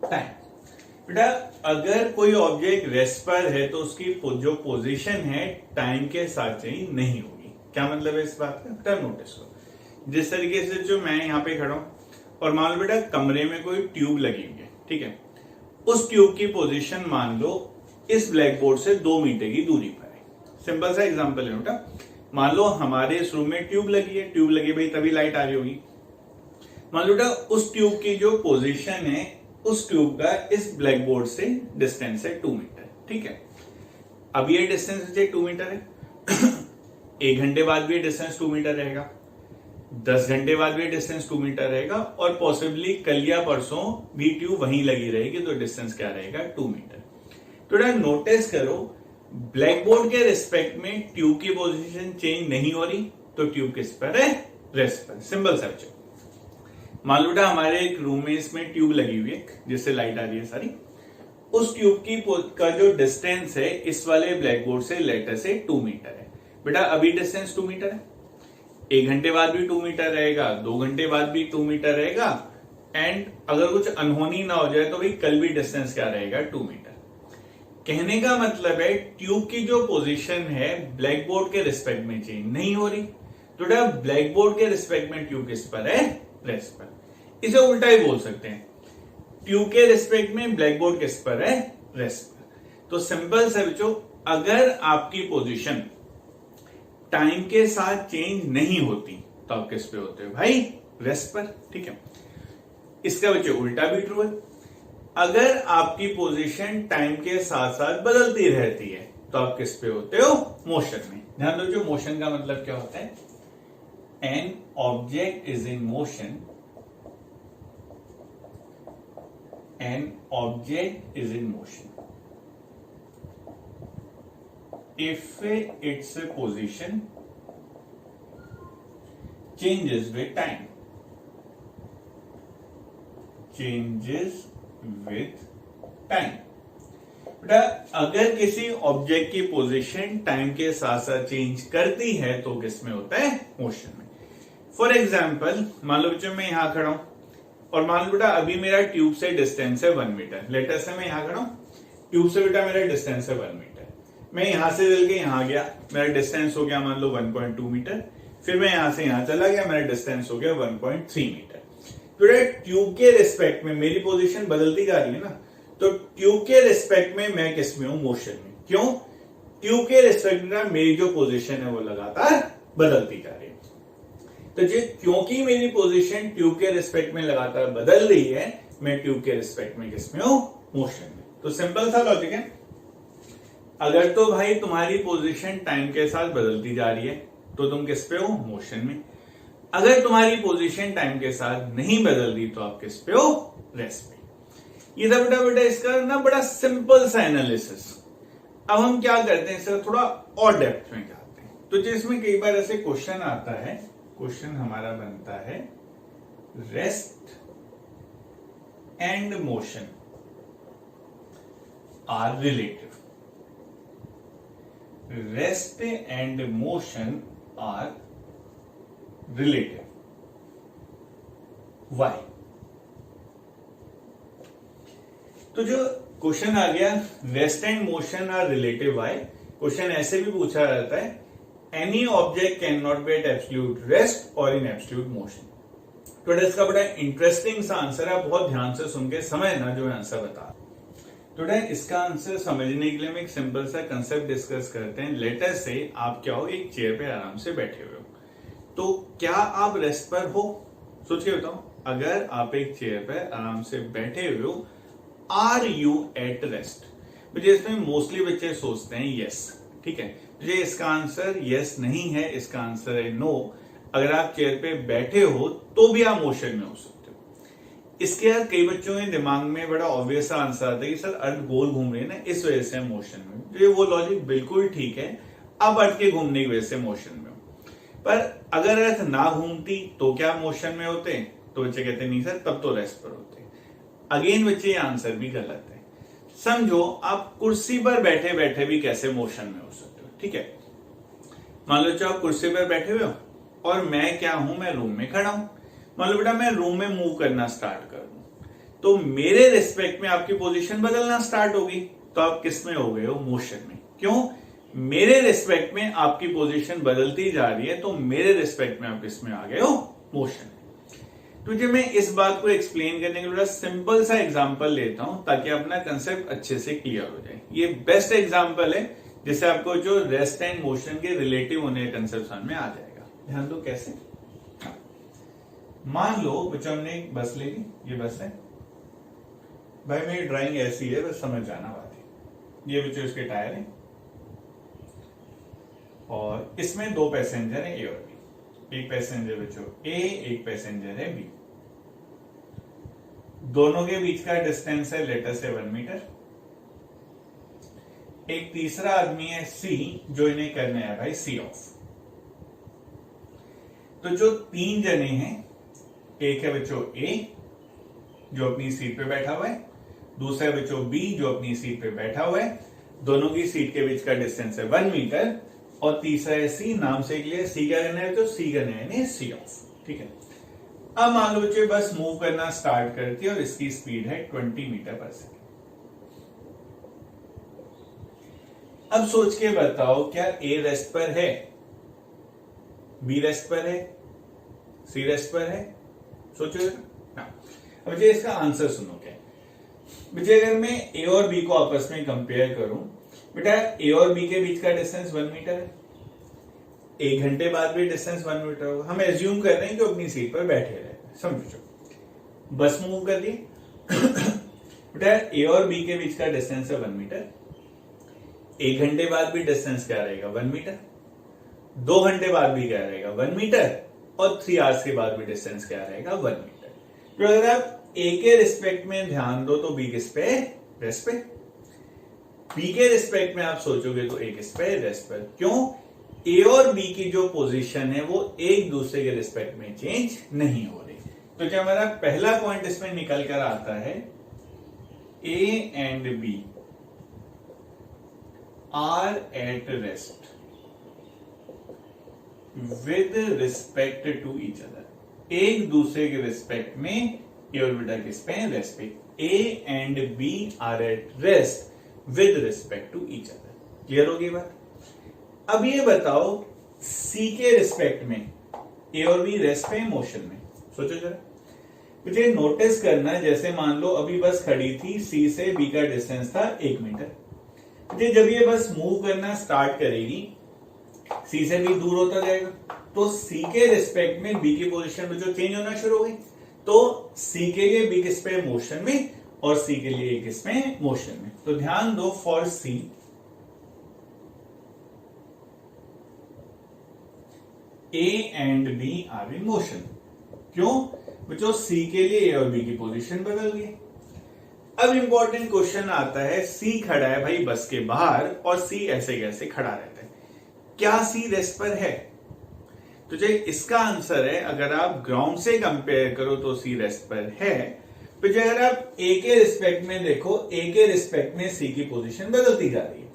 time. बेटा अगर कोई ऑब्जेक्ट रेस्ट पर है तो उसकी जो पोजीशन है टाइम के साथ चेंज नहीं होगी। क्या मतलब है इस बात का? बेटा नोटिस करो, जिस तरीके से जो मैं यहां पे खड़ा हूं और मान लो बेटा कमरे में कोई ट्यूब लगी हुई है, ठीक है, उस ट्यूब की पोजीशन मान लो इस ब्लैक बोर्ड से 2 मीटर की दूरी पर है। सिंपल सा एग्जांपल है बेटा, मान लो हमारे इस रूम में ट्यूब लगी है, ट्यूब लगी भाई तभी लाइट आ रही होगी। मान लो बेटा उस ट्यूब की जो पोजीशन है, उस ट्यूब का इस ब्लैक बोर्ड से डिस्टेंस है 2 मीटर, ठीक है। अब ये डिस्टेंस 2 मीटर है 1 घंटे बाद भी डिस्टेंस 2 मीटर रहेगा, 10 घंटे बाद भी डिस्टेंस 2 मीटर रहेगा और पॉसिबली कल या परसों भी ट्यूब वहीं लगी रहेगी, तो डिस्टेंस क्या रहेगा? 2 मीटर। तो नोटिस करो ब्लैक बोर्ड के रिस्पेक्ट में ट्यूब की पोजीशन चेंज नहीं हो रही, तो ट्यूब किस पर है? रेस्ट पर। सिंपल सा बच्चों, मान लो हमारे एक रूम में इसमें ट्यूब लगी हुई है जिससे लाइट आ रही है सारी, उस ट्यूब की का जो डिस्टेंस है इस वाले ब्लैक बोर्ड से लेटर से 2 मीटर है। बेटा अभी डिस्टेंस 2 मीटर है, 1 घंटे बाद भी 2 मीटर रहेगा, 2 घंटे बाद भी 2 मीटर रहेगा, एंड अगर कुछ अनहोनी ना हो जाए तो भाई कल भी डिस्टेंस क्या रहेगा? 2 मीटर। कहने का मतलब है ट्यूब की जो पोजीशन है ब्लैक बोर्ड के रिस्पेक्ट में चेंज नहीं हो रही, तो ब्लैक बोर्ड के रिस्पेक्ट में ट्यूब किस पर है? रेस्ट पर। इसे उल्टा ही बोल सकते हैं, ट्यूब के रिस्पेक्ट में ब्लैक बोर्ड किस पर है? रेस्ट पर। तो सिंपल से बच्चों, अगर आपकी पोजीशन टाइम के साथ चेंज नहीं होती तो आप किस पे होते हो भाई? रेस्ट पर, ठीक है। इसका बच्चों उल्टा भी ट्रू है, अगर आपकी पोजीशन टाइम के साथ साथ बदलती रहती है तो आप किस पे होते हो? मोशन में। ध्यान दो, मोशन का मतलब क्या होता है? An object is in motion, an object is in motion if its position changes with time, changes with time। बेटा अगर किसी ऑब्जेक्ट की पोजीशन टाइम के साथ साथ चेंज करती है तो किसमें होता है? मोशन में। फॉर एग्जाम्पल मान लो बच्चों मैं यहां खड़ा हूं और मान लो बेटा अभी मेरा ट्यूब से डिस्टेंस है 1 मीटर। लेटर से मैं यहां खड़ा हूं, ट्यूब से बेटा मेरा डिस्टेंस है 1 मीटर। मैं यहां से चल के यहां गया, मेरा डिस्टेंस हो गया मान लो 1.2 मीटर। फिर मैं यहां से यहां चला गया, मेरा डिस्टेंस हो गया 1.3 मीटर। तो ट्यूब के रिस्पेक्ट में मेरी पोजीशन बदलती जा रही है ना, तो ट्यूब के रिस्पेक्ट में मैं किस में हूं? मोशन में। क्यों? ट्यूब के रिस्पेक्ट में मेरी जो पोजीशन है वो लगातार बदलती जा रही है। तो क्योंकि मेरी पोजीशन ट्यूब के रिस्पेक्ट में लगातार बदल रही है, मैं ट्यूब के रिस्पेक्ट में किसमें हूं? मोशन में। तो सिंपल सा लॉजिक है, अगर तो भाई तुम्हारी पोजीशन टाइम के साथ बदलती जा रही है तो तुम किस पे हो? मोशन में। अगर तुम्हारी पोजीशन टाइम के साथ नहीं बदल रही तो आप किस पे हो? रेस्ट पे। ये था बेटा इसका ना बड़ा सिंपल सा एनालिसिस। अब हम क्या करते हैं, इसका थोड़ा और डेप्थ में जाते हैं। तो जिसमें कई बार ऐसे क्वेश्चन आता है, क्वेश्चन हमारा बनता है rest and motion are relative, rest and motion are relative, why? तो जो क्वेश्चन आ गया rest and motion are relative why, question ऐसे भी पूछा जाता है any object can not be at absolute rest और इन एब्सोल्यूट मोशन। तो इसका बड़ा इंटरेस्टिंग सा आंसर है, बहुत ध्यान से सुन के समझना जो आंसर बता। तो इसका आंसर समझने के लिए हम एक सिंपल सा कंसेप्ट डिस्कस करते हैं। लेटर से आप क्या हो, एक चेयर पे आराम से बैठे हुए हो, तो क्या आप रेस्ट पर हो? सोच के बताओ, अगर आप एक चेयर पर आराम से बैठे हुए हो, आर यू एट रेस्ट? मुझे इसमें मोस्टली बच्चे सोचते हैं यस, ठीक है। मुझे इसका आंसर यस नहीं है, इसका आंसर है नो। अगर आप चेयर पे बैठे हो तो भी आप मोशन में हो सकते हो। इसके बाद कई बच्चों के दिमाग में बड़ा ऑब्वियस आंसर आता है कि सर अर्थ गोल घूम रही है ना, इस वजह से मोशन में। तो वो लॉजिक बिल्कुल ठीक है, अब अर्थ के घूमने की वजह से मोशन में हो। पर अगर अर्थ ना घूमती तो क्या मोशन में होते? तो बच्चे कहते नहीं सर, तब तो रेस्ट पर होते। अगेन बच्चे ये आंसर भी गलत है। समझो आप कुर्सी पर बैठे बैठे भी कैसे मोशन में हो सकते हो, ठीक है। मान लो चाहे आप कुर्सी पर बैठे हुए हो और मैं क्या हूं, मैं रूम में खड़ा हूं। मान लो बेटा मैं रूम में मूव करना स्टार्ट कर दूं, तो मेरे रिस्पेक्ट में आपकी पोजीशन बदलना स्टार्ट होगी, तो आप किस में हो गए हो, मोशन में। क्यों, मेरे रिस्पेक्ट में आपकी पोजीशन बदलती जा रही है, तो मेरे रिस्पेक्ट में आप किस में आ गए हो, मोशन। तुझे मैं इस बात को एक्सप्लेन करने के लिए सिंपल सा एग्जांपल लेता हूं ताकि अपना कंसेप्ट अच्छे से क्लियर हो जाए। ये बेस्ट एग्जांपल है जिससे आपको जो रेस्ट एंड मोशन के रिलेटिव होने का कंसेप्ट समझ में आ जाएगा। ध्यान दो कैसे। मान लो बच्चों हमने एक बस ले ली, ये बस है भाई, मेरी ड्राइंग ऐसी है, बस समझ जाना बात है। ये बच्चों इसके टायर है और इसमें दो पैसेंजर है, ए और बी। एक पैसेंजर बच्चों ए, एक पैसेंजर है बी। दोनों के बीच का डिस्टेंस है लेटर से 1 मीटर। एक तीसरा आदमी है सी, जो इन्हें करना है भाई सी ऑफ। तो जो 3 जने हैं, एक है बच्चों ए जो अपनी सीट पे बैठा हुआ है, दूसरा बच्चों बी जो अपनी सीट पे बैठा हुआ है, दोनों की सीट के बीच का डिस्टेंस है 1 मीटर, और तीसरा है सी, नाम से लिए सी क्या करना है, तो सी करना है सी ऑफ। ठीक है। अब मान लो बच्चों बस मूव करना स्टार्ट करती है और इसकी स्पीड है 20 मीटर पर सेकेंड। अब सोच के बताओ, क्या ए रेस्ट पर है, बी रेस्ट पर है, सी रेस्ट पर है? सोचो। अब मुझे इसका आंसर सुनो क्या। मुझे अगर मैं ए और बी को आपस में कंपेयर करूं, बेटा ए और बी के बीच का डिस्टेंस 1 मीटर है, 1 घंटे बाद भी डिस्टेंस 1 मीटर होगा। हम एज्यूम कर रहे हैं कि अपनी सीट पर बैठे रहे, समझो। बस मूव कर दी बेटा ए और बी के बीच का डिस्टेंस है 1 मीटर, 1 घंटे बाद भी डिस्टेंस क्या रहेगा, 1 मीटर, 2 घंटे बाद भी क्या रहेगा, 1 मीटर, और 3 आवर्स के बाद भी डिस्टेंस क्या रहेगा, 1 मीटर। तो अगर आप ए के रिस्पेक्ट में ध्यान दो तो बी किस पे, रेस्ट पे। बी के रिस्पेक्ट में आप सोचोगे तो ए किस पे, रेस्ट पर। क्यों, ए और बी की जो पोजीशन है वो एक दूसरे के रिस्पेक्ट में चेंज नहीं हो रही। तो जो हमारा पहला पॉइंट इसमें निकल कर आता है, A and B are at rest with respect to each other. एक दूसरे के रिस्पेक्ट में ए और बेटा किस पे, रेस्ट पे। A and B are at rest with respect to each other. Clear होगी बात। अब ये बताओ, सी के रिस्पेक्ट में ए और बी रेस्ट पे, मोशन में। सोचो जरा, मुझे नोटिस करना है, जैसे मान लो अभी बस खड़ी थी, सी से बी का डिस्टेंस था 1 मीटर। मुझे जब ये बस मूव करना स्टार्ट करेगी, सी से बी दूर होता जाएगा, तो सी के रिस्पेक्ट में बी की पोजीशन में जो चेंज होना शुरू हो गई, तो सी के लिए बी किस पे, मोशन में, और सी के लिए किस में, मोशन में। तो ध्यान दो, for C A and B are in motion. क्यों बच्चों, सी के लिए ए और बी की पोजीशन बदल गई। अब इंपॉर्टेंट क्वेश्चन आता है, सी खड़ा है भाई बस के बाहर और सी ऐसे कैसे खड़ा रहता है, क्या सी रेस्ट पर है? तो जो इसका आंसर है, अगर आप ग्राउंड से कंपेयर करो तो सी रेस्ट पर है। तो जो अगर आप ए के रिस्पेक्ट में देखो, ए के रिस्पेक्ट में सी की पोजीशन बदलती जा रही है,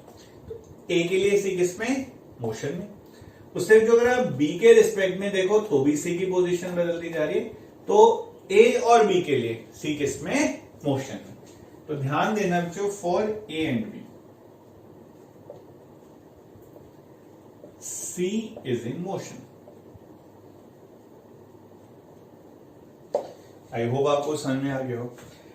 तो ए के लिए सी किस में, मोशन में। उससे जो अगर आप बी के रिस्पेक्ट में देखो तो भी सी की पोजीशन बदलती जा रही है, तो ए और बी के लिए सी किस में, मोशन में। तो ध्यान देना बच्चों, for A and B C is in motion. I hope आपको समझ में आ गया हो।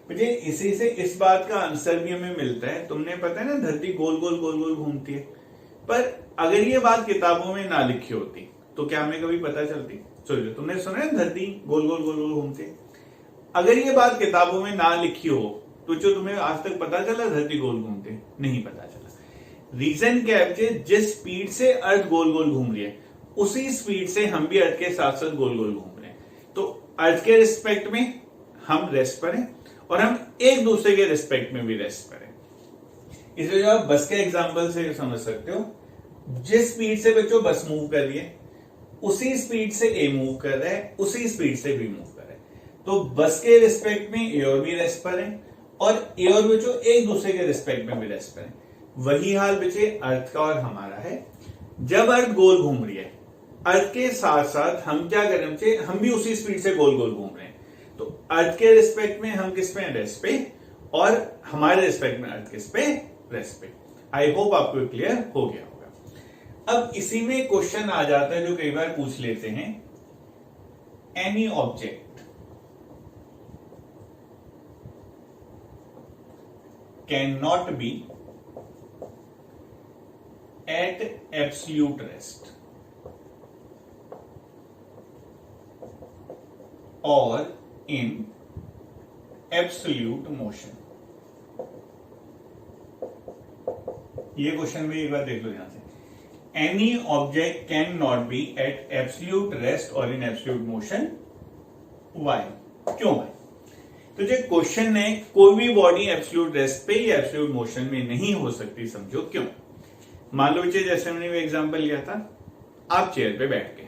मुझे इसी से इस बात का आंसर भी हमें मिलता है। तुमने पता है ना, धरती गोल गोल गोल गोल घूमती है, पर अगर ये बात किताबों में ना लिखी होती तो क्या हमें कभी पता चलती? चलो, तुमने सुना है धरती गोल गोल गोल गोल घूमती है। अगर ये बात किताबों में ना लिखी हो तो जो तुम्हें आज तक पता चला धरती गोल घूमती है, नहीं पता चला। रीजन क्या है, जिस स्पीड से अर्थ गोल गोल घूम रही है उसी स्पीड से हम भी अर्थ के साथ साथ गोल गोल घूम रहे हैं। तो अर्थ के रिस्पेक्ट में हम रेस्ट पर हैं और हम एक दूसरे के रिस्पेक्ट में भी रेस्ट पर हैं। इसलिए जो आप बस के एग्जांपल से समझ सकते हो, जिस स्पीड से बच्चों बस मूव कर रही है उसी स्पीड से ए मूव कर रहा है, उसी स्पीड से बी मूव कर रहा है। तो बस के रिस्पेक्ट में ए और बी रेस्ट पर है और ए और बी जो एक दूसरे के रिस्पेक्ट में भी रेस्ट पर है। वही हाल बच्चे अर्थ का और हमारा है। जब अर्थ गोल घूम रही है, अर्थ के साथ साथ हम क्या करें बच्चे, हम भी उसी स्पीड से गोल गोल घूम रहे हैं। तो अर्थ के रिस्पेक्ट में हम किस पे हैं, रेस्ट पे, और हमारे रिस्पेक्ट में अर्थ किस पे, रेस्ट पे। आई होप आपको क्लियर हो गया होगा। अब इसी में क्वेश्चन आ जाता है जो कई बार पूछ लेते हैं, any object can not be at absolute rest और in absolute motion। ये क्वेश्चन भी एक बार देख लो ध्यान से। Any object can not be at absolute rest और इन एब्सोल्यूट मोशन। वाई, क्यों भाई? तो जो क्वेश्चन है, कोई भी बॉडी एब्सोल्यूट रेस्ट पे या एब्सोल्यूट मोशन में नहीं हो सकती, समझो क्यों। मान लो बच्चे, जैसे मैंने भी एग्जांपल लिया था, आप चेयर पे बैठ के,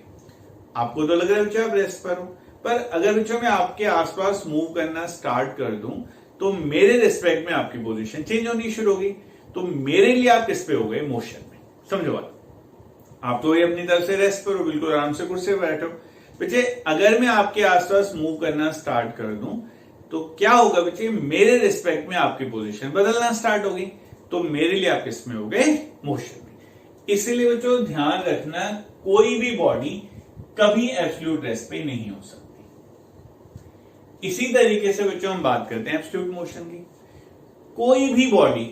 आपको तो लग रहा है बच्चे आप रेस्ट पर हो, पर अगर बच्चों मैं आपके आसपास मूव करना स्टार्ट कर दूं तो मेरे रिस्पेक्ट में आपकी पोजीशन चेंज होनी शुरू होगी। तो मेरे लिए आप किस पे हो गए, मोशन में। समझो बात, आप तो अपनी तरफ से रेस्ट पर हो, बिल्कुल आराम से कुर्सी पर बैठो। बच्चे अगर मैं आपके आसपास मूव करना स्टार्ट कर दूं तो क्या होगा बच्चे, मेरे रिस्पेक्ट में आपकी पोजीशन बदलना स्टार्ट होगी। तो मेरे लिए आप किस में हो गए, मोशन में। इसीलिए बच्चों ध्यान रखना, कोई भी बॉडी कभी एब्सोल्यूट रेस्ट पे नहीं हो सकती। इसी तरीके से बच्चों हम बात करते हैं एब्सोल्यूट मोशन की। कोई भी बॉडी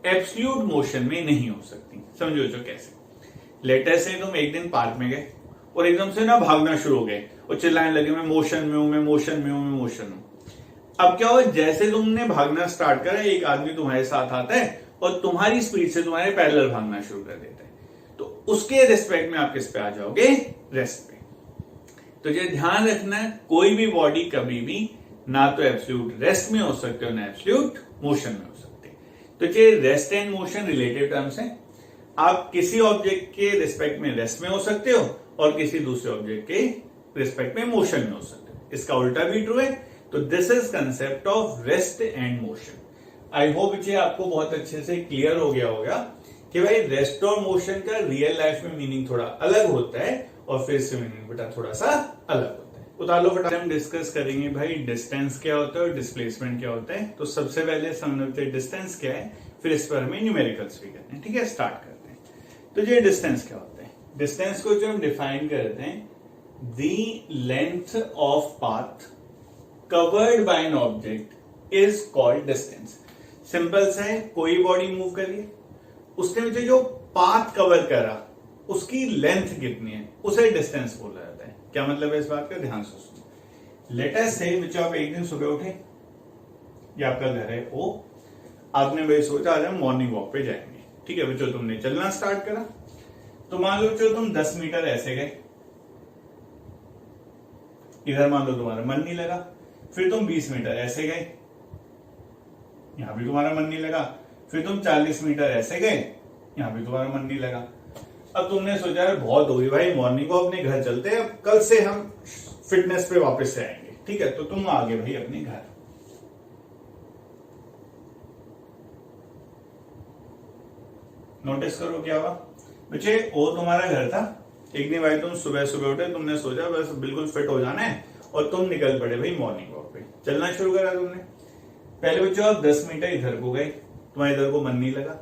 एब्सोल्यूट मोशन में नहीं हो सकती। समझो बच्चों कैसे, लेटर से तुम एक दिन पार्क में गए और एकदम से ना भागना शुरू हो गए और चिल्लाने लगे, मैं मोशन में हूं, मैं मोशन में हूं, मैं मोशन में हूं। अब क्या हो, जैसे तुमने भागना स्टार्ट करा, एक आदमी तुम्हारे साथ आता है और तुम्हारी स्पीड से तुम्हारे पैरेलल भागना शुरू कर देता है। तो उसके रिस्पेक्ट में आप किस पे आ जाओगे, रेस्ट पे। तो ये ध्यान रखना, कोई भी बॉडी कभी भी ना तो एब्सोल्यूट रेस्ट में हो सकते हो ना एब्सोल्यूट मोशन में हो सकते। तो ये rest and motion relative terms हैं। आप किसी ऑब्जेक्ट के रिस्पेक्ट में रेस्ट में हो सकते हो और किसी दूसरे ऑब्जेक्ट के रिस्पेक्ट में मोशन में हो सकते हो। इसका उल्टा भी ट्रू है। तो this is concept of rest and motion. I hope ये आपको बहुत अच्छे से क्लियर हो गया होगा कि भाई रेस्ट और मोशन का रियल लाइफ में मीनिंग थोड़ा अलग होता है और फिर से मीनिंग बेटा थोड़ा सा अलग होता है। उतार लो फटाफट। हम डिस्कस करेंगे भाई डिस्टेंस क्या होता है और डिस्प्लेसमेंट क्या होता है। तो सबसे पहले समझते हैं डिस्टेंस क्या है, फिर इस पर हमें न्यूमेरिकल्स भी करते हैं। ठीक है, स्टार्ट करते हैं। तो ये डिस्टेंस क्या होता है, डिस्टेंस को जो हम डिफाइन करते हैं, the length of path covered by N object is called distance. Simple सा है, कोई बॉडी मूव करिए, उसने मुझे जो पाथ कवर करा उसकी लेंथ कितनी है, उसे डिस्टेंस बोला जाता है। क्या मतलब है इस बात का, ध्यान से सुनो। लेट अस से बच्चों आप एक दिन सुबह उठे, ये आपका घर है ओ, आपने भाई सोचा आज हम मॉर्निंग वॉक पे जाएंगे। ठीक है बच्चों, तुमने चलना स्टार्ट करा। तो मान लो बच्चों तुम 10 मीटर ऐसे गए, इधर मान लो तुम्हारा मन नहीं लगा। फिर तुम 20 मीटर ऐसे गए, यहां भी तुम्हारा मन नहीं लगा। फिर तुम 40 मीटर ऐसे गए, यहां भी तुम्हारा मन नहीं लगा। अब तुमने सोचा है बहुत हो गई भाई मॉर्निंग को, अपने घर चलते हैं, अब कल से हम फिटनेस पे वापस से आएंगे। ठीक है, तो तुम आ गए भाई अपने घर। नोटिस करो क्या हुआ बच्चे, वो तुम्हारा घर था। एक दिन भाई तुम सुबह सुबह उठे, तुमने सोचा बस बिल्कुल फिट हो जाना है और तुम निकल पड़े भाई मॉर्निंग वॉक पे। चलना शुरू करा तुमने। पहले बच्चों आप 10 मीटर इधर को गए, तुम्हारे इधर को मन नहीं लगा।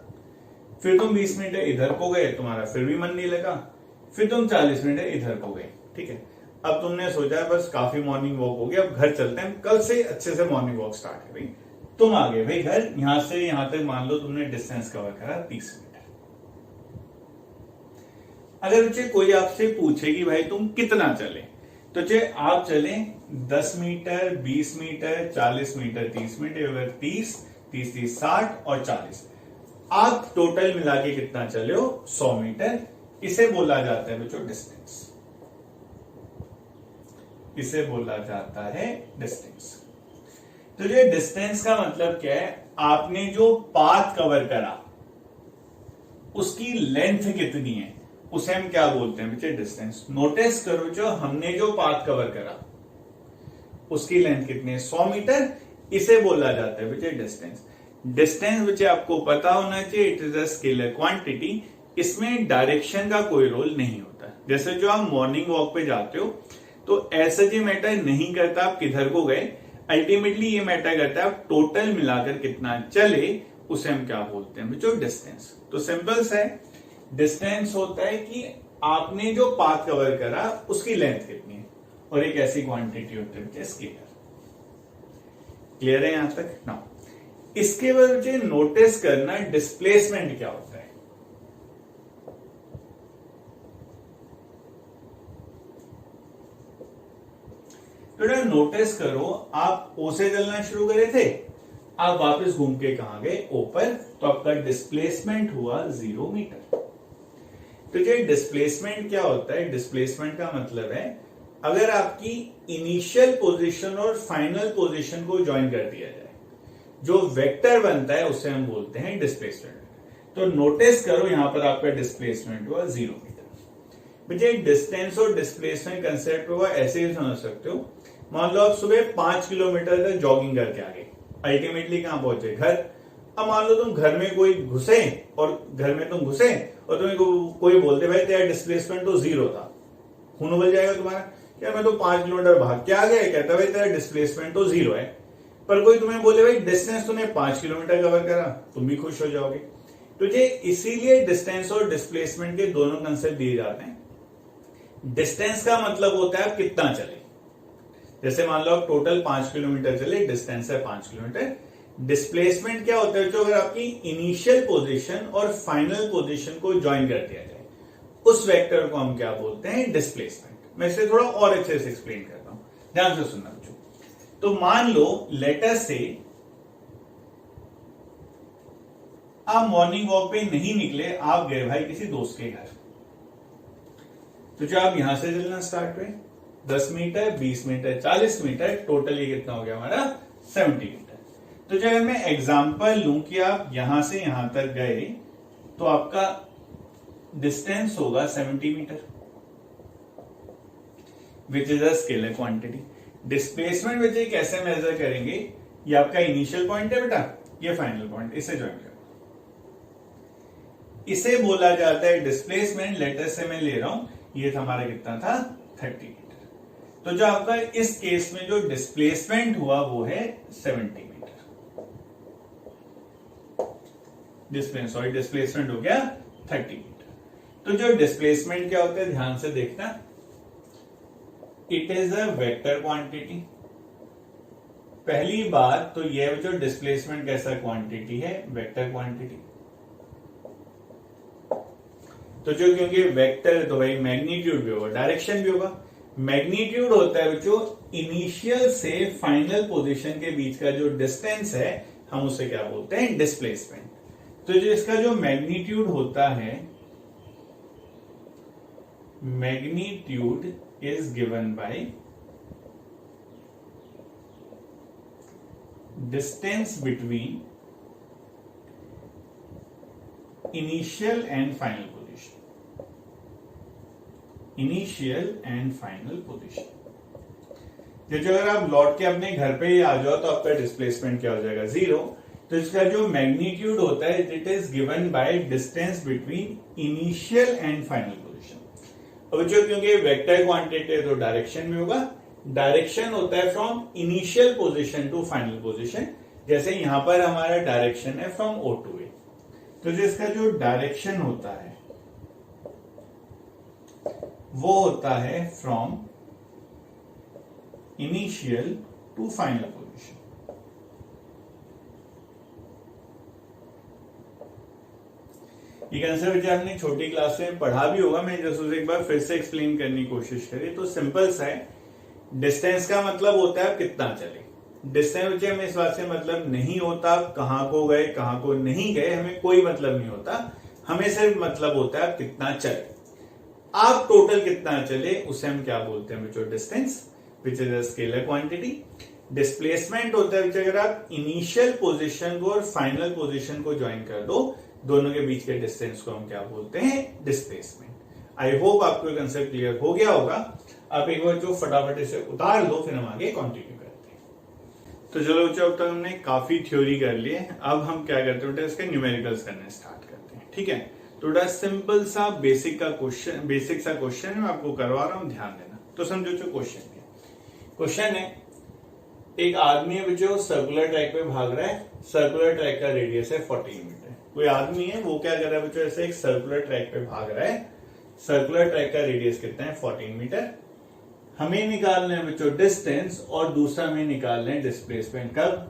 फिर तुम 20 मीटर इधर को गए, तुम्हारा फिर भी मन नहीं लगा। फिर तुम 40 मीटर इधर को गए। ठीक है, अब तुमने सोचा बस काफी मॉर्निंग वॉक हो गया, अब घर चलते हैं, कल से अच्छे से मॉर्निंग वॉक स्टार्ट करेंगे। तुम आ गए भाई घर, यहां से यहां तक मान लो तुमने डिस्टेंस कवर करा 30 मीटर। अगर बच्चे कोई आपसे पूछे कि भाई तुम कितना चले, तो चे आप चले 10 मीटर, 20 मीटर, 40 मीटर, 30 मीटर, 30, 30, 30, 60 और 40, आप टोटल मिला के कितना चले हो, 100 मीटर। इसे बोला जाता है बच्चों डिस्टेंस। इसे बोला जाता है डिस्टेंस। तो ये डिस्टेंस का मतलब क्या है, आपने जो पाथ कवर करा उसकी लेंथ कितनी है, उसे हम क्या बोलते हैं बच्चे, डिस्टेंस। नोटिस करो जो हमने जो पाथ कवर करा उसकी लेंथ कितनी है, 100 मीटर। इसे बोला जाता है बच्चे डिस्टेंस। डिस्टेंस बच्चे आपको पता होना चाहिए, it is a scalar quantity इसमें डायरेक्शन का कोई रोल नहीं होता। जैसे जो आप मॉर्निंग वॉक पे जाते हो तो ऐसा जी मैटर नहीं करता आप किधर को गए, अल्टीमेटली ये मैटर करता है आप टोटल मिलाकर कितना चले, उसे हम क्या बोलते हैं बच्चों, डिस्टेंस। तो सिंपल सा है, डिस्टेंस होता है कि आपने जो पाथ कवर करा उसकी लेंथ कितनी है, और एक ऐसी क्वांटिटी होती है स्केलर। क्लियर है यहां तक ना? इसके बाद मुझे नोटिस करना डिस्प्लेसमेंट क्या होता है। तो नोटिस करो, आप ओ से चलना शुरू करे थे, आप वापस घूम के कहां गए, ओ पर, तो आपका डिस्प्लेसमेंट हुआ 0 मीटर। तो ये डिस्प्लेसमेंट क्या होता है, डिस्प्लेसमेंट का मतलब है अगर आपकी इनिशियल पोजीशन और फाइनल पोजीशन को ज्वाइन कर दिया जाए, जो वेक्टर बनता है उसे हम बोलते हैं डिस्प्लेसमेंट। तो नोटिस करो यहां पर आपका डिस्प्लेसमेंट हुआ 0 मीटर। मुझे डिस्टेंस और डिस्प्लेसमेंट कंसेप्ट हुआ ऐसे ही समझ सकते हो। मान लो आप सुबह 5 किलोमीटर तक जॉगिंग करके आ गए, अल्टीमेटली कहां पहुंचे, घर। अब मान लो तुम घर में कोई घुसे, और घर में तुम घुसे और तुम्हें कोई बोलते भाई तेरा डिस्प्लेसमेंट तो 0 था, खून उबल जाएगा तुम्हारा, क्या मैं तो 5 किलोमीटर भाग के आ गया, कहता भाई तेरा डिस्प्लेसमेंट तो 0 है। पर कोई तुम्हें बोले भाई डिस्टेंस तूने 5 किलोमीटर कवर करा, तुम भी खुश हो जाओगे। तो ये इसीलिए डिस्टेंस और डिस्प्लेसमेंट के दोनों कंसेप्ट दिए जाते हैं। डिस्टेंस का मतलब होता है आप कितना चले, जैसे मान लो आप टोटल 5 किलोमीटर चले, डिस्टेंस है 5 किलोमीटर। डिस्प्लेसमेंट क्या होता है, जो अगर आपकी इनिशियल पोजीशन और फाइनल पोजीशन को ज्वाइन कर दिया जाए, उस वेक्टर को हम क्या बोलते हैं, डिस्प्लेसमेंट। मैं इसे थोड़ा और अच्छे से एक्सप्लेन करता हूं, ध्यान से सुनना बच्चों। तो मान लो लेटर से आप मॉर्निंग वॉक पे नहीं निकले, आप गए भाई किसी दोस्त के घर। तो जो आप यहां से चलना स्टार्ट हुए, 10 मीटर, 20 मीटर, 40 मीटर, टोटल ये कितना हो गया हमारा, 70 मीटर। तो जब मैं एग्जांपल लूं कि आप यहां से यहां तक गए, तो आपका डिस्टेंस होगा 70 metre, which is a scalar quantity. Displacement which कैसे मेजर करेंगे, ये आपका इनिशियल पॉइंट है बेटा, ये फाइनल पॉइंट, इसे ज्वाइन करो, इसे बोला जाता है डिस्प्लेसमेंट। लेटर से मैं ले रहा हूं, ये हमारा कितना था, 30 मीटर। तो जो आपका इस केस में जो डिस्प्लेसमेंट हुआ वो है 70 मीटर। डिस्प्लेसमेंट हो गया 30 मीटर। तो जो डिस्प्लेसमेंट क्या होता है, ध्यान से देखना, it is a vector quantity. पहली बात तो यह जो डिस्प्लेसमेंट कैसा क्वांटिटी है, वेक्टर क्वांटिटी। तो जो क्योंकि वेक्टर है तो भाई मैग्नीट्यूड भी होगा, डायरेक्शन भी होगा। मैग्नीट्यूड होता है जो इनिशियल से फाइनल पोजीशन के बीच का जो डिस्टेंस है, हम उसे क्या बोलते हैं, डिस्प्लेसमेंट। तो जो इसका जो मैग्नीट्यूड होता है, magnitude is given by distance between initial and final position, initial and final position. जैसे अगर आप लौट के अपने घर पे ही आ जाओ तो आपका डिस्प्लेसमेंट क्या हो जाएगा, 0। तो इसका जो मैग्नीट्यूड होता है, it is given by distance between initial and final position. अब जो क्योंकि वेक्टर क्वांटिटी है तो डायरेक्शन में होगा, डायरेक्शन होता है from initial position to final position. जैसे यहां पर हमारा डायरेक्शन है फ्रॉम ओ टू ए, तो जिसका जो डायरेक्शन होता है वो होता है from initial to final position. ये कंसेप्ट आपने छोटी क्लास में पढ़ा भी होगा, मैं जैसे उसे एक बार फिर से एक्सप्लेन करने की कोशिश करें तो सिंपल सा है। डिस्टेंस का मतलब होता है कितना चले। डिस्टेंस हमें इस बात से मतलब नहीं होता कहां को गए कहां को नहीं गए, हमें कोई मतलब नहीं होता, हमें सिर्फ मतलब होता है कितना चले। आप टोटल कितना चले उसे हम क्या बोलते हैं बच्चों, distance, which is a scalar quantity. Displacement होता है अगर आप इनिशियल पोजीशन को और फाइनल पोजीशन को ज्वाइन कर दो, दोनों के बीच के डिस्टेंस को हम क्या बोलते हैं, डिस्प्लेसमेंट। आई होप आपको ये कंसेप्ट क्लियर हो गया होगा। आप एक बार जो फटाफट इसे उतार लो, फिर हम आगे कंटिन्यू करते हैं। तो चलो बच्चों, अब तक हमने काफी थ्योरी कर ली है, अब हम क्या करते हैं, इसके न्यूमेरिकल्स करने स्टार्ट करते हैं। ठीक है, थोड़ा सिंपल सा बेसिक सा क्वेश्चन मैं आपको करवा रहा हूं, ध्यान देना। तो समझो जो क्वेश्चन है, एक आदमी है जो सर्कुलर ट्रैक पे भाग रहा है, सर्कुलर ट्रैक का रेडियस है 14 मीटर। कोई आदमी है वो क्या कर रहा है बच्चों, ऐसे एक सर्कुलर ट्रैक पे भाग रहा है, सर्कुलर ट्रैक का रेडियस कितना है 14 मीटर। हमें निकालना है बच्चों डिस्टेंस और दूसरा हमें निकालना है डिस्प्लेसमेंट। कब?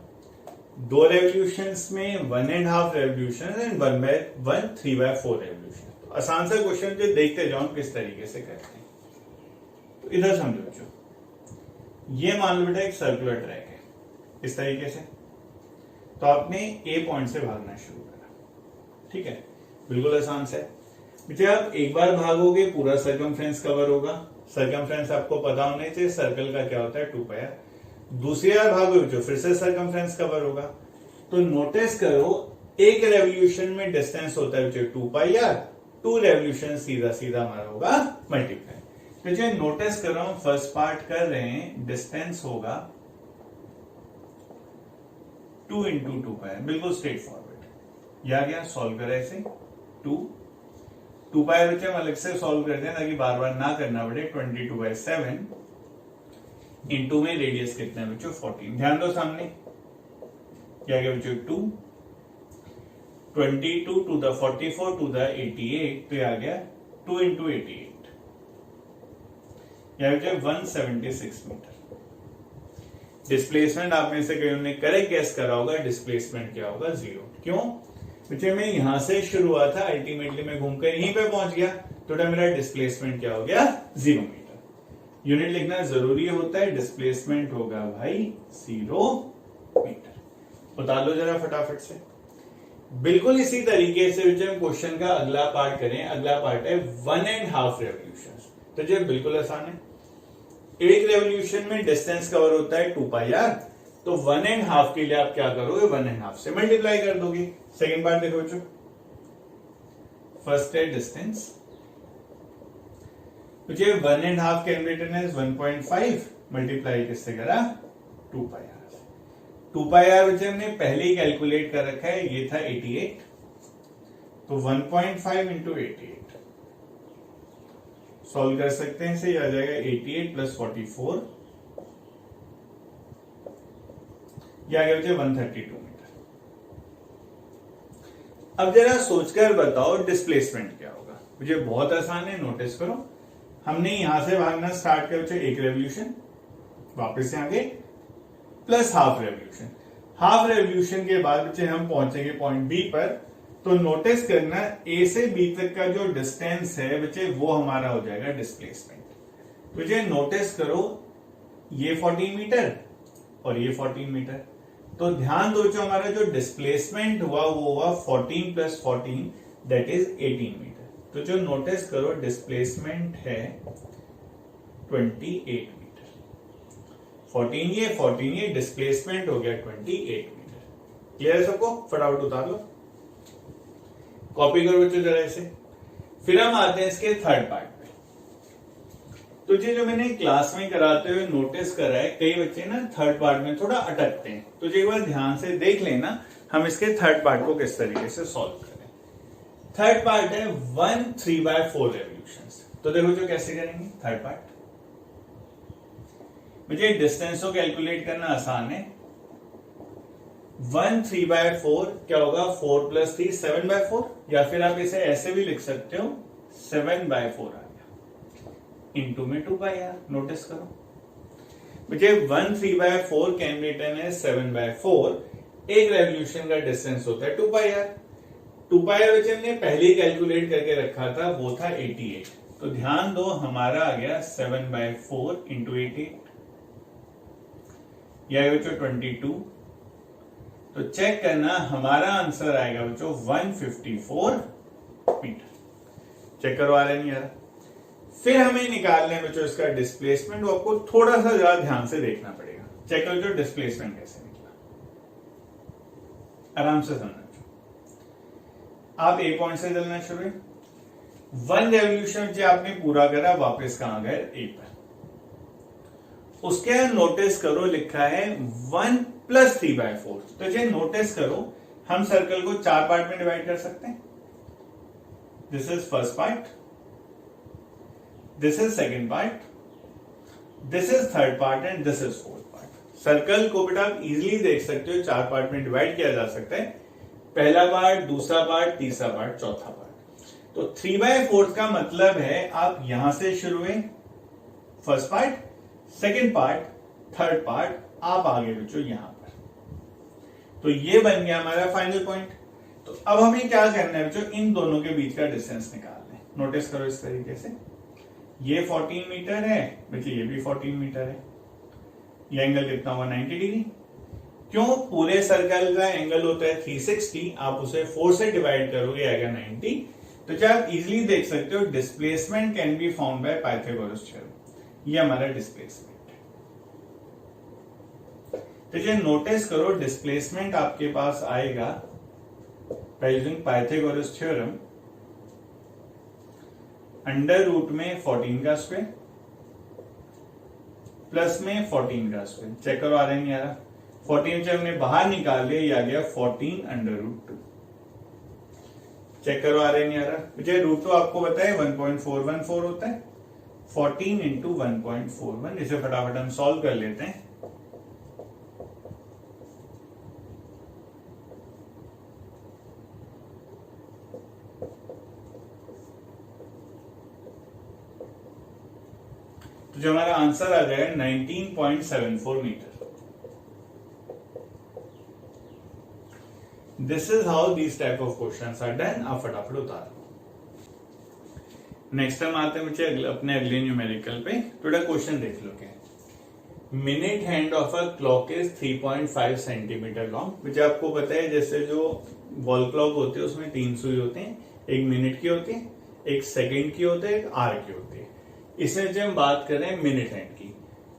2 रेवोल्यूशंस में 1.5 रेवोल्यूशन एंड 1/1 3/4 रेवोल्यूशन। तो आसान सा क्वेश्चन जो देखते जाओ किस तरीके से करते हैं। तो इधर समझो बच्चों, ये मान लो बेटा एक सर्कुलर ट्रैक है इस तरीके से, तो आपने ए पॉइंट से भागना शुरू करा, ठीक है, बिल्कुल आसान से। बेटा आप एक बार भागोगे पूरा सर्कमफ्रेंस कवर होगा, सर्कमफ्रेंस आपको पता होना चाहिए सर्कल का क्या होता है 2πr। दूसरी बार भागोगे जो फिर से सर्कमफ्रेंस कवर होगा। तो नोटिस करो एक रेवोल्यूशन में डिस्टेंस होता है बच्चों 2πr, 2 रेवोल्यूशन सीधा सीधा हमारा होगा मल्टीप्लाई। तो जो नोटिस कर रहा हूं फर्स्ट पार्ट कर रहे हैं, डिस्टेंस होगा 2 × 2πr, बिल्कुल स्ट्रेट फॉरवर्ड। यह गया सॉल्व करें इसे 2πr बच्चे हम अलग से सॉल्व करते हैं ताकि बार बार ना करना पड़े। 22/7 इंटू में रेडियस कितना है बच्चों 14। ध्यान दो सामने क्या गया बच्चों 2, 22 to the 44 to the 88, तो आ गया 2 × 88, यह बच्चों 176 मीटर। डिस्प्लेसमेंट आप में से कई ने करेक्ट गेस करा होगा, डिस्प्लेसमेंट क्या होगा 0। क्यों बच्चे, मैं यहां से शुरू हुआ था, अल्टीमेटली मैं घूमकर यहीं पे पहुंच गया, तो मेरा डिस्प्लेसमेंट क्या हो गया 0 मीटर। यूनिट लिखना जरूरी होता है, डिस्प्लेसमेंट होगा भाई 0 मीटर। बता लो जरा फटाफट से। बिल्कुल इसी तरीके से हम क्वेश्चन का अगला पार्ट करें। अगला पार्ट है 1.5 रेवोल्यूशन। तो जो बिल्कुल आसान है, एक रेवोल्यूशन में डिस्टेंस कवर होता है 2πr, तो 1.5 के लिए आप क्या करोगे 1.5 से मल्टीप्लाई कर दोगे। सेकेंड पार्ट देखो बच्चों, फर्स्ट है डिस्टेंस, मुझे 1.5 can be written as 1.5 multiply किससे करा 2πr। 2πr बच्चे हमने पहले ही कैलकुलेट कर रखा है, ये था 88, तो 1.5 × 88 सॉल्व कर सकते हैं, इसे आ जाएगा 88 + 44, यह आ गया बच्चे 132 मीटर। अब जरा सोचकर बताओ डिस्प्लेसमेंट क्या होगा। मुझे बहुत आसान है, नोटिस करो, हमने यहां से भागना स्टार्ट किया बच्चे एक रेवोल्यूशन, वापस से आगे plus half revolution. Half revolution के बाद बच्चे हम पहुंचेंगे पॉइंट बी पर, तो नोटिस करना ए से बी तक का जो डिस्टेंस है बच्चे वो हमारा हो जाएगा डिस्प्लेसमेंट। बच्चे नोटिस करो ये 14 मीटर और ये 14 मीटर, तो ध्यान दो जो हमारा जो डिस्प्लेसमेंट हुआ वो हुआ 14 + 14 दैट इज 18 मीटर। तो जो नोटिस करो डिस्प्लेसमेंट है 28 मीटर। 14 ये डिस्प्लेसमेंट हो गया 28 मीटर। क्लियर है सबको? फटाफट उतार लो, कॉपी करो बच्चों जरा इसे। फिर हम आते हैं इसके थर्ड पार्ट पे। तो ये जो मैंने क्लास में कराते हुए नोटिस करा है, कई बच्चे ना थर्ड पार्ट में थोड़ा अटकते हैं, तो एक बार ध्यान से देख लेना हम इसके थर्ड पार्ट को किस तरीके से सॉल्व करें। थर्ड पार्ट है 1 3/4 रेवोल्यूशंस। तो देखो जो कैसे करेंगे थर्ड पार्ट। मुझे डिस्टेंस को कैलकुलेट करना आसान है। 1 3/4 क्या होगा 4 + 3 7/4, या फिर आप इसे ऐसे भी लिख सकते हो 7/4 आ गया इंटू में 2πr। नोटिस करो मुझे 1 3/4 कैन बी रिटन है 7/4। एक रेवोल्यूशन का डिस्टेंस होता है 2πr। 2πr बच्चे हमने पहले ही कैलकुलेट करके रखा था, वो था 88। तो ध्यान दो हमारा आ गया 7/4 × 88, यह बच्चों 22। तो चेक करना हमारा आंसर आएगा बच्चों 154 मीटर। चेक करवा रहे नहीं यार। फिर हमें निकालने बच्चों इसका डिस्प्लेसमेंट, वो आपको थोड़ा सा ज्यादा ध्यान से देखना पड़ेगा। चेक करो जो डिस्प्लेसमेंट कैसे निकला, आराम से समझना। आप ए पॉइंट से चलना शुरू, 1 रेवोल्यूशन जो आपने पूरा करा, वापस कहां गए ए पर। उसके नोटिस करो लिखा है 1 + 3/4। तो ये नोटिस करो हम सर्कल को 4 पार्ट में डिवाइड कर सकते हैं। This is first part, this is second part, this is third part and this is fourth part. Circle को बेटा आप इजिली देख सकते हो, 4 पार्ट में डिवाइड किया जा सकता है, पहला पार्ट, दूसरा पार्ट, तीसरा पार्ट, चौथा पार्ट। तो 3/4 का मतलब है आप यहां से शुरू हुए, first part, second part, third part, आप आगे बचो यहां पर। तो ये बन गया हमारा फाइनल पॉइंट। तो अब हमें क्या करना है बच्चों, इन दोनों के बीच का डिस्टेंस निकालना है। नोटिस करो इस तरीके से, ये 14 मीटर है बच्चे, ये भी 14 मीटर है। ये एंगल कितना हुआ, 90 डिग्री। क्यों, पूरे सर्कल का एंगल होता है 360, आप उसे 4 से डिवाइड करोगे आएगा 90। तो क्या आप इजिली देख सकते हो displacement can be found by Pythagoras theorem. ये हमारा डिस्प्लेसमेंट है। तो ये नोटिस करो डिस्प्लेसमेंट आपके पास आएगा by using Pythagoras theorem, under root में 14 का स्क्वायर प्लस में 14 का स्क्वायर। चेक करो आ रहा है नहीं आ रहा, 14 से हमने बाहर निकाल लिया, ये आ गया 14 अंडर रूट 2। चेक करो आ रहा है नहीं आ रहा, मुझे रूट 2 आपको पता है 1.414 होता है, 14 इंटू 1.41। इसे फटाफट हम सॉल्व कर लेते हैं। तो जो हमारा आंसर आ जाएगा 19.74 metre. This is how these type of questions are done. आप फटाफट उतारो। नेक्स्ट हम आते हैं मुझे अपने अगले न्यूमेरिकल पे। थोड़ा क्वेश्चन देख लो क्या। Minute hand of a clock is 3.5 centimetre long. मुझे आपको पता है जैसे जो वॉल क्लॉक होती है उसमें 3 सुई होते हैं, एक मिनट की होती है, एक सेकेंड की होती है, एक आवर की होती है। इसमें जब हम बात कर रहे हैं मिनट हैंड की,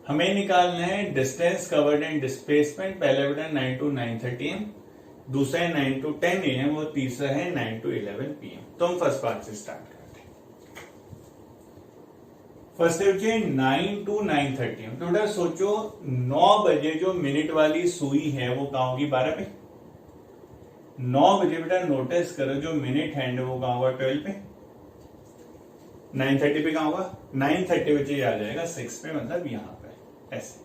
हमें निकालना है डिस्टेंस कवर्ड एंड डिस्प्लेसमेंट। पहला बेटा 9 to 9:30 AM, दूसरा है 9 to 10 AM और तीसरा है 9 to 11 PM। तो हम फर्स्ट पार्ट से स्टार्ट करते हैं। फर्स्ट है 9 to 9:30 AM। तो बेटा सोचो 9 बजे जो मिनट वाली सुई है वो कहां होगी, 12 पे। 9 बजे बेटा नोटिस करो जो मिनट हैंड है वो कहां होगा, 12 पे। 9:30 पे कहां होगा, 9:30 बजे आ जाएगा 6 पे, मतलब यहां पे ऐसे।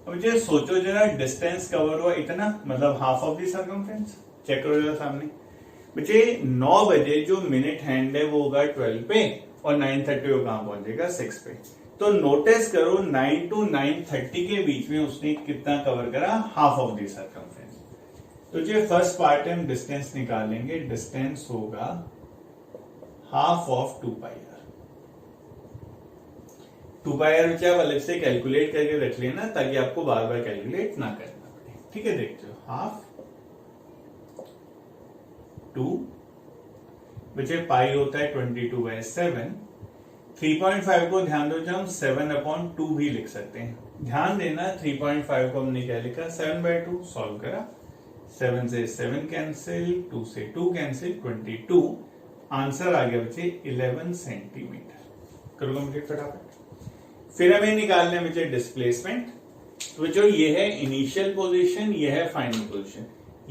अब मुझे सोचो जरा डिस्टेंस कवर हुआ इतना, मतलब half of the circumference. Check करो जरा सामने, मुझे 9 बजे जो मिनट हैंड है वो होगा 12 पे और 9:30 वो कहां पहुंचेगा, 6 पे। तो नोटिस करो 9 to 9:30 के बीच में उसने कितना कवर करा, हाफ ऑफ द सर्कमफ्रेंस। तो जो फर्स्ट पार्ट है हम डिस्टेंस निकालेंगे, डिस्टेंस होगा हाफ ऑफ 2πr। 2πr बच्चे आप अलग से कैलकुलेट करके रख लेना ताकि आपको बार बार कैलकुलेट ना करना पड़े। ठीक है, देखते हो हाफ 2 बच्चे पाई होता है 22/7। 3.5 को ध्यान दो, जब हम 7/2 भी लिख सकते हैं। ध्यान देना 3.5 को हमने क्या लिखा, 7/2। सॉल्व करा, 7 से 7 कैंसिल, 2 से 2 कैंसिल, 22। आंसर आ गया बच्चे 11 सेंटीमीटर। करो कंप्लीट फटाफट। फिर हमें निकालने में बच्चे डिस्प्लेसमेंट। तो जो ये है इनिशियल पोजीशन, ये है फाइनल पोजीशन।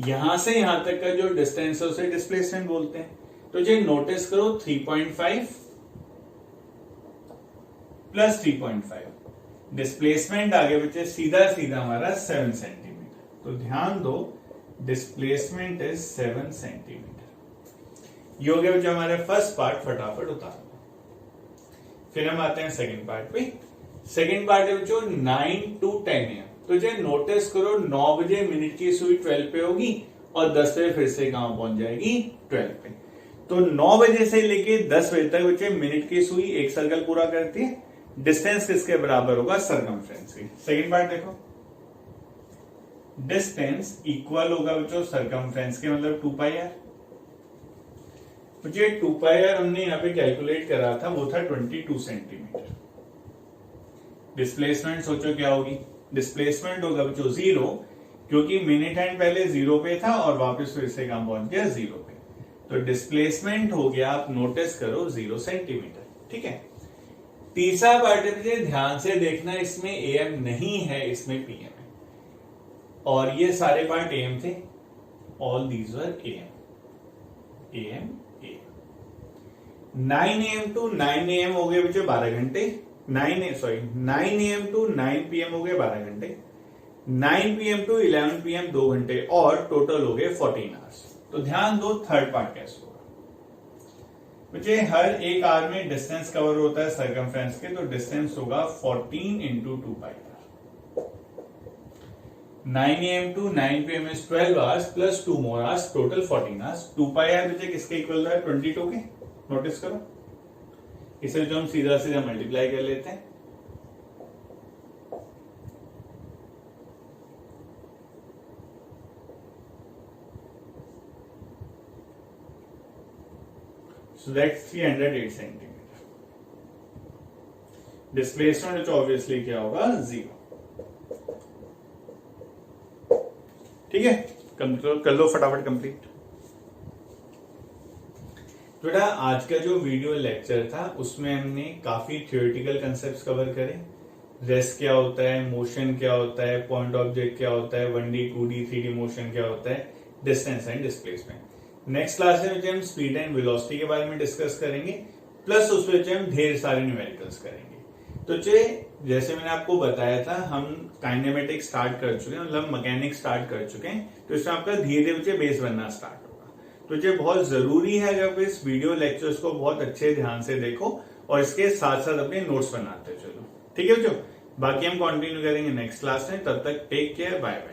यहां से यहां तक का जो डिस्टेंस है उसे डिस्प्लेसमेंट बोलते हैं। तो जो नोटिस करो 3.5 प्लस 3.5 डिस्प्लेसमेंट आ गया बच्चे सीधा सीधा हमारा 7 सेंटीमीटर। तो ध्यान दो डिस्प्लेसमेंट इज 7 सेंटीमीटर। ये हो गया बच्चे हमारे फर्स्ट पार्ट, फटाफट उतार दो। फिर हम आते हैं सेकंड पार्ट पे। सेकंड पार्ट है बच्चों 9 to 10 AM। तो जो नोटिस करो 9 बजे मिनट की सुई 12 पे होगी और 10 बजे फिर से कहां पहुंच जाएगी, 12 पे। तो 9 बजे से लेके 10 बजे तक बच्चे मिनट की सुई एक सर्कल पूरा करती है। डिस्टेंस किसके बराबर होगा, सर्कमफ्रेंस की। सेकंड पार्ट देखो, डिस्टेंस इक्वल होगा बच्चों सर्कमफ्रेंस के, मतलब 2πr। मुझे 2πr हमने यहाँ पे कैलकुलेट करा था, वो था 22 सेंटीमीटर। डिस्प्लेसमेंट सोचो क्या होगी, डिस्प्लेसमेंट होगा बच्चों 0, क्योंकि मिनट हैंड पहले 0 पे था और वापस फिर से कहां पहुंच गया, 0 पे। तो डिस्प्लेसमेंट हो गया, आप नोटिस करो 0 सेंटीमीटर। ठीक है। तीसरा पार्ट है, ध्यान से देखना, इसमें AM नहीं है, इसमें PM है। और ये सारे पार्ट AM थे, all these were AM। AM 9 AM to 9 AM हो गए बच्चे 12 घंटे। 9 AM टू 9 PM हो गए 12 घंटे। 9 PM टू 11 PM 2 घंटे और टोटल हो गए 14 आवर्स। तो ध्यान दो थर्ड पार्ट कैसे होगा बच्चे। हर एक आवर में डिस्टेंस कवर होता है सर्कमफ्रेंस के, तो डिस्टेंस होगा 14 into 2 pi r. 9 AM to 9 PM is 12 hours plus 2 more hours, total 14 hours. 2 pi r बच्चे किसके इक्वल है? 22 के। नोटिस करो, इसे जो हम सीधा सीधा मल्टीप्लाई कर लेते हैं। So that's 308 centimetre. Displacement obviously क्या होगा? 0। ठीक है, कर लो फटाफट कंप्लीट। बेटा आज का जो वीडियो लेक्चर था उसमें हमने काफी थ्योरेटिकल कंसेप्ट्स कवर करे। रेस्ट क्या होता है, मोशन क्या होता है, पॉइंट ऑब्जेक्ट क्या होता है, 1D 2D 3D मोशन क्या होता है, distance and displacement. Next class में हम स्पीड एंड वेलोसिटी के बारे में डिस्कस करेंगे, प्लस उसमें हम ढेर सारे न्यूमेरिकल्स करेंगे। तो जैसे मैंने आपको बताया था हम काइनेमेटिक स्टार्ट कर चुके हैं, मतलब मैकेनिक्स स्टार्ट कर चुके हैं, तो इसमें आपका धीरे धीरे बेस बनना स्टार्ट होगा। तो बहुत जरूरी है कि आप इस वीडियो लेक्चर्स को बहुत अच्छे ध्यान से देखो और इसके साथ साथ अपने नोट्स बनाते चलो। ठीक है बच्चों, बाकी हम कंटिन्यू करेंगे नेक्स्ट क्लास में। तब तक टेक केयर, बाय बाय।